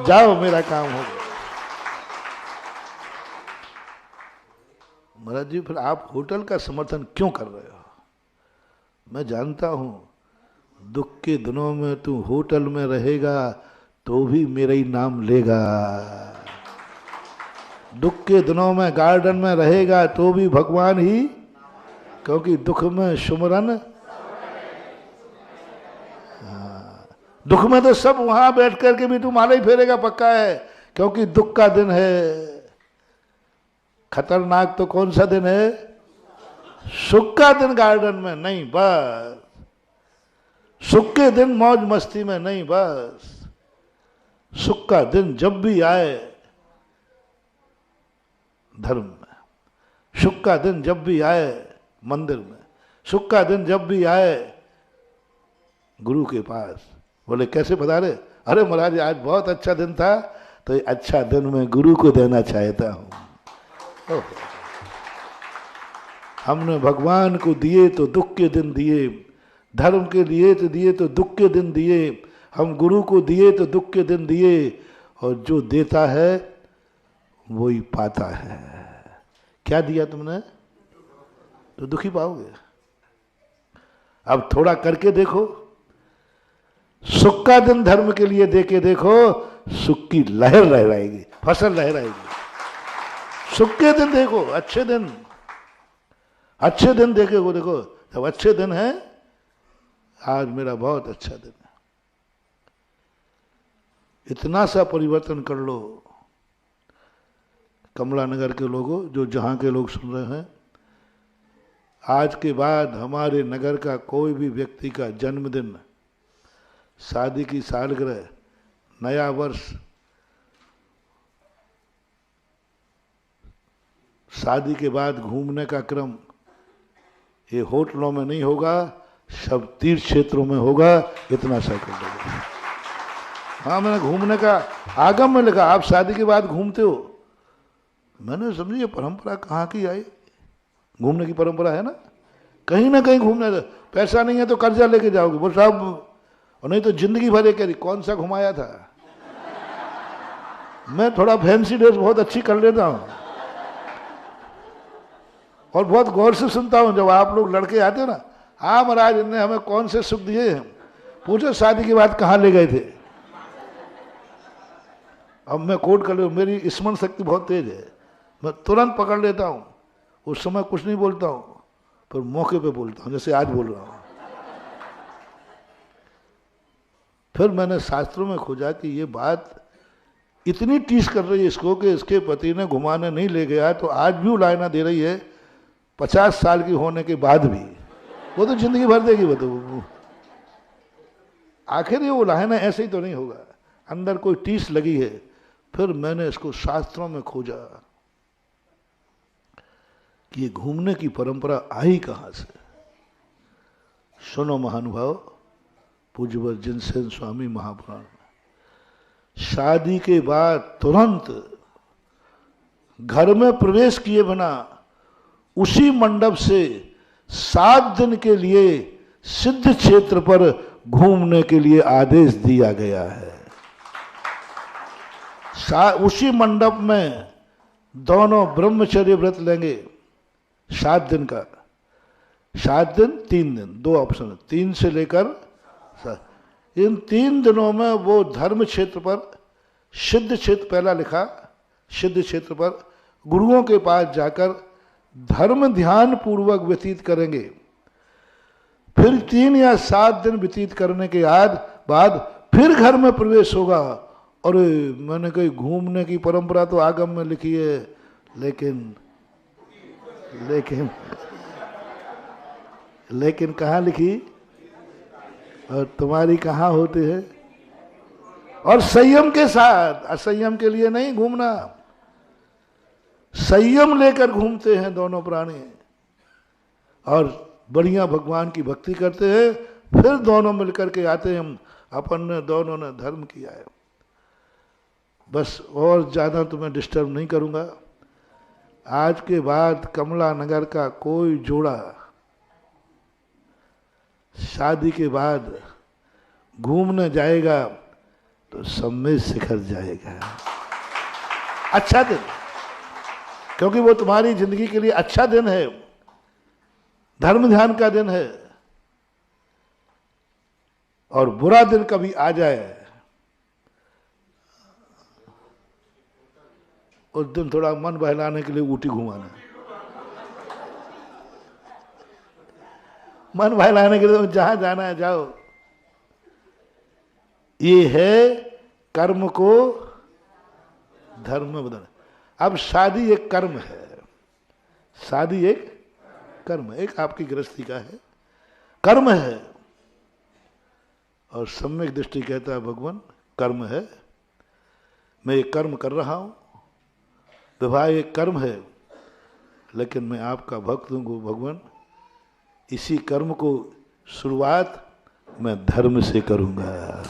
जाओ मेरा काम हो गया। महाराज जी फिर आप होटल का समर्थन क्यों कर रहे हो? मैं जानता हूं दुख के दिनों में तू होटल में रहेगा तो भी मेरा ही नाम लेगा, दुख के दिनों में गार्डन में रहेगा तो भी भगवान ही, क्योंकि दुख में सुमरन, दुख में तो सब वहां बैठ करके भी तू माला ही फेरेगा पक्का है, क्योंकि दुख का दिन है। खतरनाक तो कौन सा दिन है? सुख का दिन गार्डन में नहीं, बस सुख के दिन मौज मस्ती में नहीं, बस सुख का दिन जब भी आए धर्म में, सुख का दिन जब भी आए मंदिर में, सुख का दिन जब भी आए गुरु के पास। बोले कैसे बता रहे? अरे महाराज आज बहुत अच्छा दिन था, तो ये अच्छा दिन मैं गुरु को देना चाहता हूं। हमने भगवान को दिए तो दुख के दिन दिए, धर्म के लिए तो दिए तो दुख के दिन दिए, हम गुरु को दिए तो दुख के दिन दिए, और जो देता है वो ही पाता है। क्या दिया तुमने तो दुखी पाओगे। अब थोड़ा करके देखो, सुख का दिन धर्म के लिए देके देखो, सुख की लहर लहराएगी, फसल लहराएगी। सुख के दिन देखो, अच्छे दिन, अच्छे दिन देखे वो देखो, जब अच्छे दिन है, आज मेरा बहुत अच्छा दिन है, इतना सा परिवर्तन कर लो। कमला नगर के लोगों, जो जहां के लोग सुन रहे हैं, आज के बाद हमारे नगर का कोई भी व्यक्ति का जन्मदिन, शादी की सालगिरह, नया वर्ष शादी के बाद घूमने का क्रम ये होटलों में नहीं होगा, सब तीर्थ क्षेत्रों में होगा, इतना सा कर लो। हाँ, मैंने घूमने का आगम में लिखा, आप शादी के बाद घूमते हो। मैंने समझी ये परंपरा कहाँ की आई, घूमने की परंपरा है ना कहीं घूमने। पैसा नहीं है तो कर्जा लेके जाओगे, वो साहब, और नहीं तो जिंदगी भर कह रही कौन सा घुमाया था। मैं थोड़ा फैंसी ड्रेस बहुत अच्छी कर लेता हूँ और बहुत गौर से सुनता हूँ। जब आप लोग लड़के आते हो ना, हाँ महाराज इनने हमें कौन से सुख दिए हैं, पूछो शादी के बाद कहाँ ले गए थे। अब मैं कोट कर लूँ, मेरी स्मरण शक्ति बहुत तेज है, मैं तुरंत पकड़ लेता हूँ। उस समय कुछ नहीं बोलता हूँ, पर मौके पे बोलता हूँ, जैसे आज बोल रहा हूँ। फिर मैंने शास्त्रों में खोजा कि ये बात इतनी टीस कर रही है इसको कि इसके पति ने घुमाने नहीं ले गया, तो आज भी उलायना दे रही है 50 साल की होने के बाद भी। वो तो जिंदगी भर देगी वो तो। आखिर ये उलायना ऐसे ही तो नहीं होगा, अंदर कोई टीस लगी है। फिर मैंने इसको शास्त्रों में खोजा कि ये घूमने की परंपरा आई कहां से। सुनो महानुभाव, पूज्यवर जिनसेन स्वामी महापुराण, शादी के बाद तुरंत घर में प्रवेश किए बिना उसी मंडप से 7 दिन के लिए सिद्ध क्षेत्र पर घूमने के लिए आदेश दिया गया है। उसी मंडप में दोनों ब्रह्मचर्य व्रत लेंगे 7 दिन का। 7 दिन 3 दिन, 2 ऑप्शन, 3 से लेकर 7। इन 3 दिनों में वो धर्म क्षेत्र पर, सिद्ध क्षेत्र पहला लिखा, सिद्ध क्षेत्र पर गुरुओं के पास जाकर धर्म ध्यान पूर्वक व्यतीत करेंगे। फिर 3 या 7 दिन व्यतीत करने के बाद फिर घर में प्रवेश होगा। और मैंने कही घूमने की परंपरा तो आगम में लिखी है, लेकिन कहाँ लिखी और तुम्हारी कहाँ होती है। और संयम के साथ, असंयम के लिए नहीं घूमना, संयम लेकर घूमते हैं दोनों प्राणी और बढ़िया भगवान की भक्ति करते हैं। फिर दोनों मिलकर के आते हैं, हम अपन ने दोनों ने धर्म किया है। बस और ज़्यादा तुम्हें डिस्टर्ब नहीं करूँगा। आज के बाद कमला नगर का कोई जोड़ा शादी के बाद घूमने जाएगा तो सम्मेद शिखर जाएगा। अच्छा दिन, क्योंकि वो तुम्हारी जिंदगी के लिए अच्छा दिन है, धर्म ध्यान का दिन है। और बुरा दिन कभी आ जाए, उस दिन थोड़ा मन बहलाने के लिए ऊटी घुमाना, मन बहलाने के लिए जहां जाना है जाओ। ये है कर्म को धर्म में बदलना। अब शादी एक कर्म है, शादी एक कर्म है, एक आपकी गृहस्थी का है, कर्म है। और सम्यक दृष्टि कहता है भगवान कर्म है, मैं ये कर्म कर रहा हूं, विवाह एक कर्म है, लेकिन मैं आपका भक्त हूँ भगवान। इसी कर्म को शुरुआत मैं धर्म से करूंगा,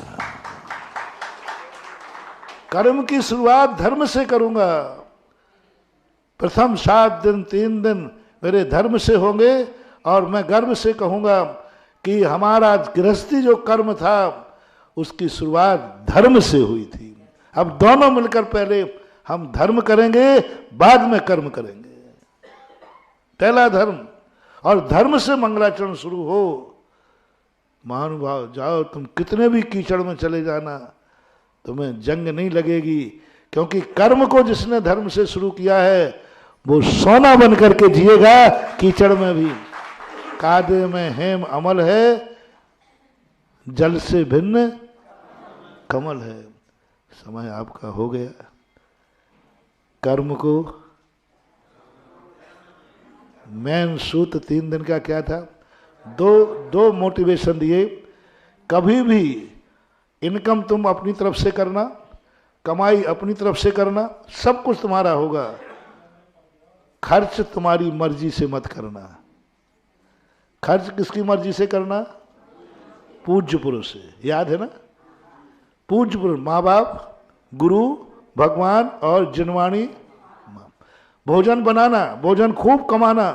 कर्म की शुरुआत धर्म से करूंगा। प्रथम 7 दिन 3 दिन मेरे धर्म से होंगे और मैं गर्व से कहूंगा कि हमारा गृहस्थी जो कर्म था उसकी शुरुआत धर्म से हुई थी। अब दोनों मिलकर पहले हम धर्म करेंगे, बाद में कर्म करेंगे। पहला धर्म, और धर्म से मंगलाचरण शुरू हो। महानुभाव जाओ, तुम कितने भी कीचड़ में चले जाना, तुम्हें जंग नहीं लगेगी, क्योंकि कर्म को जिसने धर्म से शुरू किया है वो सोना बन करके जिएगा कीचड़ में भी। कादे में हेम अमल है, जल से भिन्न कमल है। समय आपका हो गया। कर्म को मेन सूत्र 3 दिन का क्या था? दो मोटिवेशन दिए। कभी भी इनकम तुम अपनी तरफ से करना, कमाई अपनी तरफ से करना, सब कुछ तुम्हारा होगा। खर्च तुम्हारी मर्जी से मत करना। खर्च किसकी मर्जी से करना? पूज्य पुरुष से। याद है ना? पूज्य पुरुष, माँ बाप, गुरु, भगवान और जनवाणी। भोजन बनाना, भोजन खूब कमाना,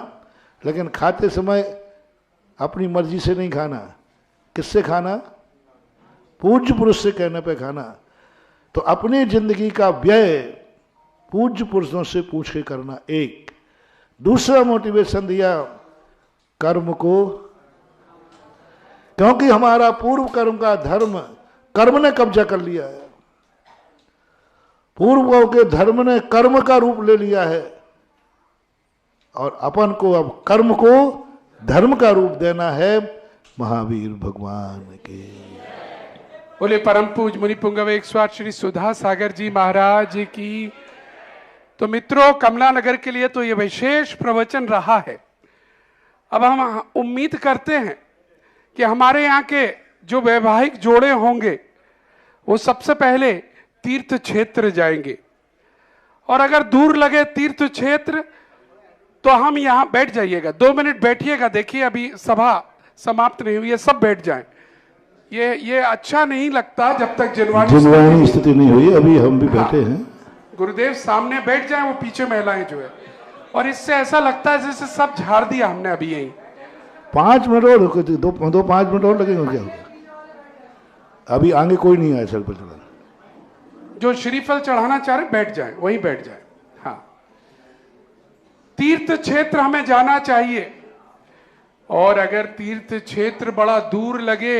लेकिन खाते समय अपनी मर्जी से नहीं खाना। किससे खाना? पूज्य पुरुष से कहने पे खाना। तो अपनी जिंदगी का व्यय पूज्य पुरुषों से पूछ के करना। एक दूसरा मोटिवेशन दिया, कर्म को, क्योंकि हमारा पूर्व कर्म का धर्म कर्म ने कब्जा कर लिया है। पूर्वों के धर्म ने कर्म का रूप ले लिया है और अपन को अब कर्म को धर्म का रूप देना है। महावीर भगवान के बोले परम पूज मुनि पुंगव 108 श्री सुधा सागर जी महाराज की। तो मित्रों, कमला नगर के लिए तो ये विशेष प्रवचन रहा है। अब हम उम्मीद करते हैं कि हमारे यहाँ के जो वैवाहिक जोड़े होंगे वो सबसे पहले तीर्थ क्षेत्र जाएंगे, और अगर दूर लगे तीर्थ क्षेत्र तो हम यहाँ बैठ जाइएगा, 2 मिनट बैठिएगा। देखिए अभी सभा समाप्त नहीं हुई है, सब बैठ जाएं। ये अच्छा नहीं लगता जब तक जिनवाणी स्थिति नहीं हुई। अभी हम भी बैठे हैं। गुरुदेव सामने बैठ जाएं, वो पीछे महिलाएं जो है, और इससे ऐसा लगता है जैसे सब झाड़ दिया हमने अभी यही। 5 मिनट और, 5 मिनट और लगेंगे क्या? अभी आगे कोई नहीं आया सर पर चढ़ा। जो श्रीफल चढ़ाना चाह रहे बैठ जाए, वहीं बैठ जाए। हाँ, तीर्थ क्षेत्र हमें जाना चाहिए, और अगर तीर्थ क्षेत्र बड़ा दूर लगे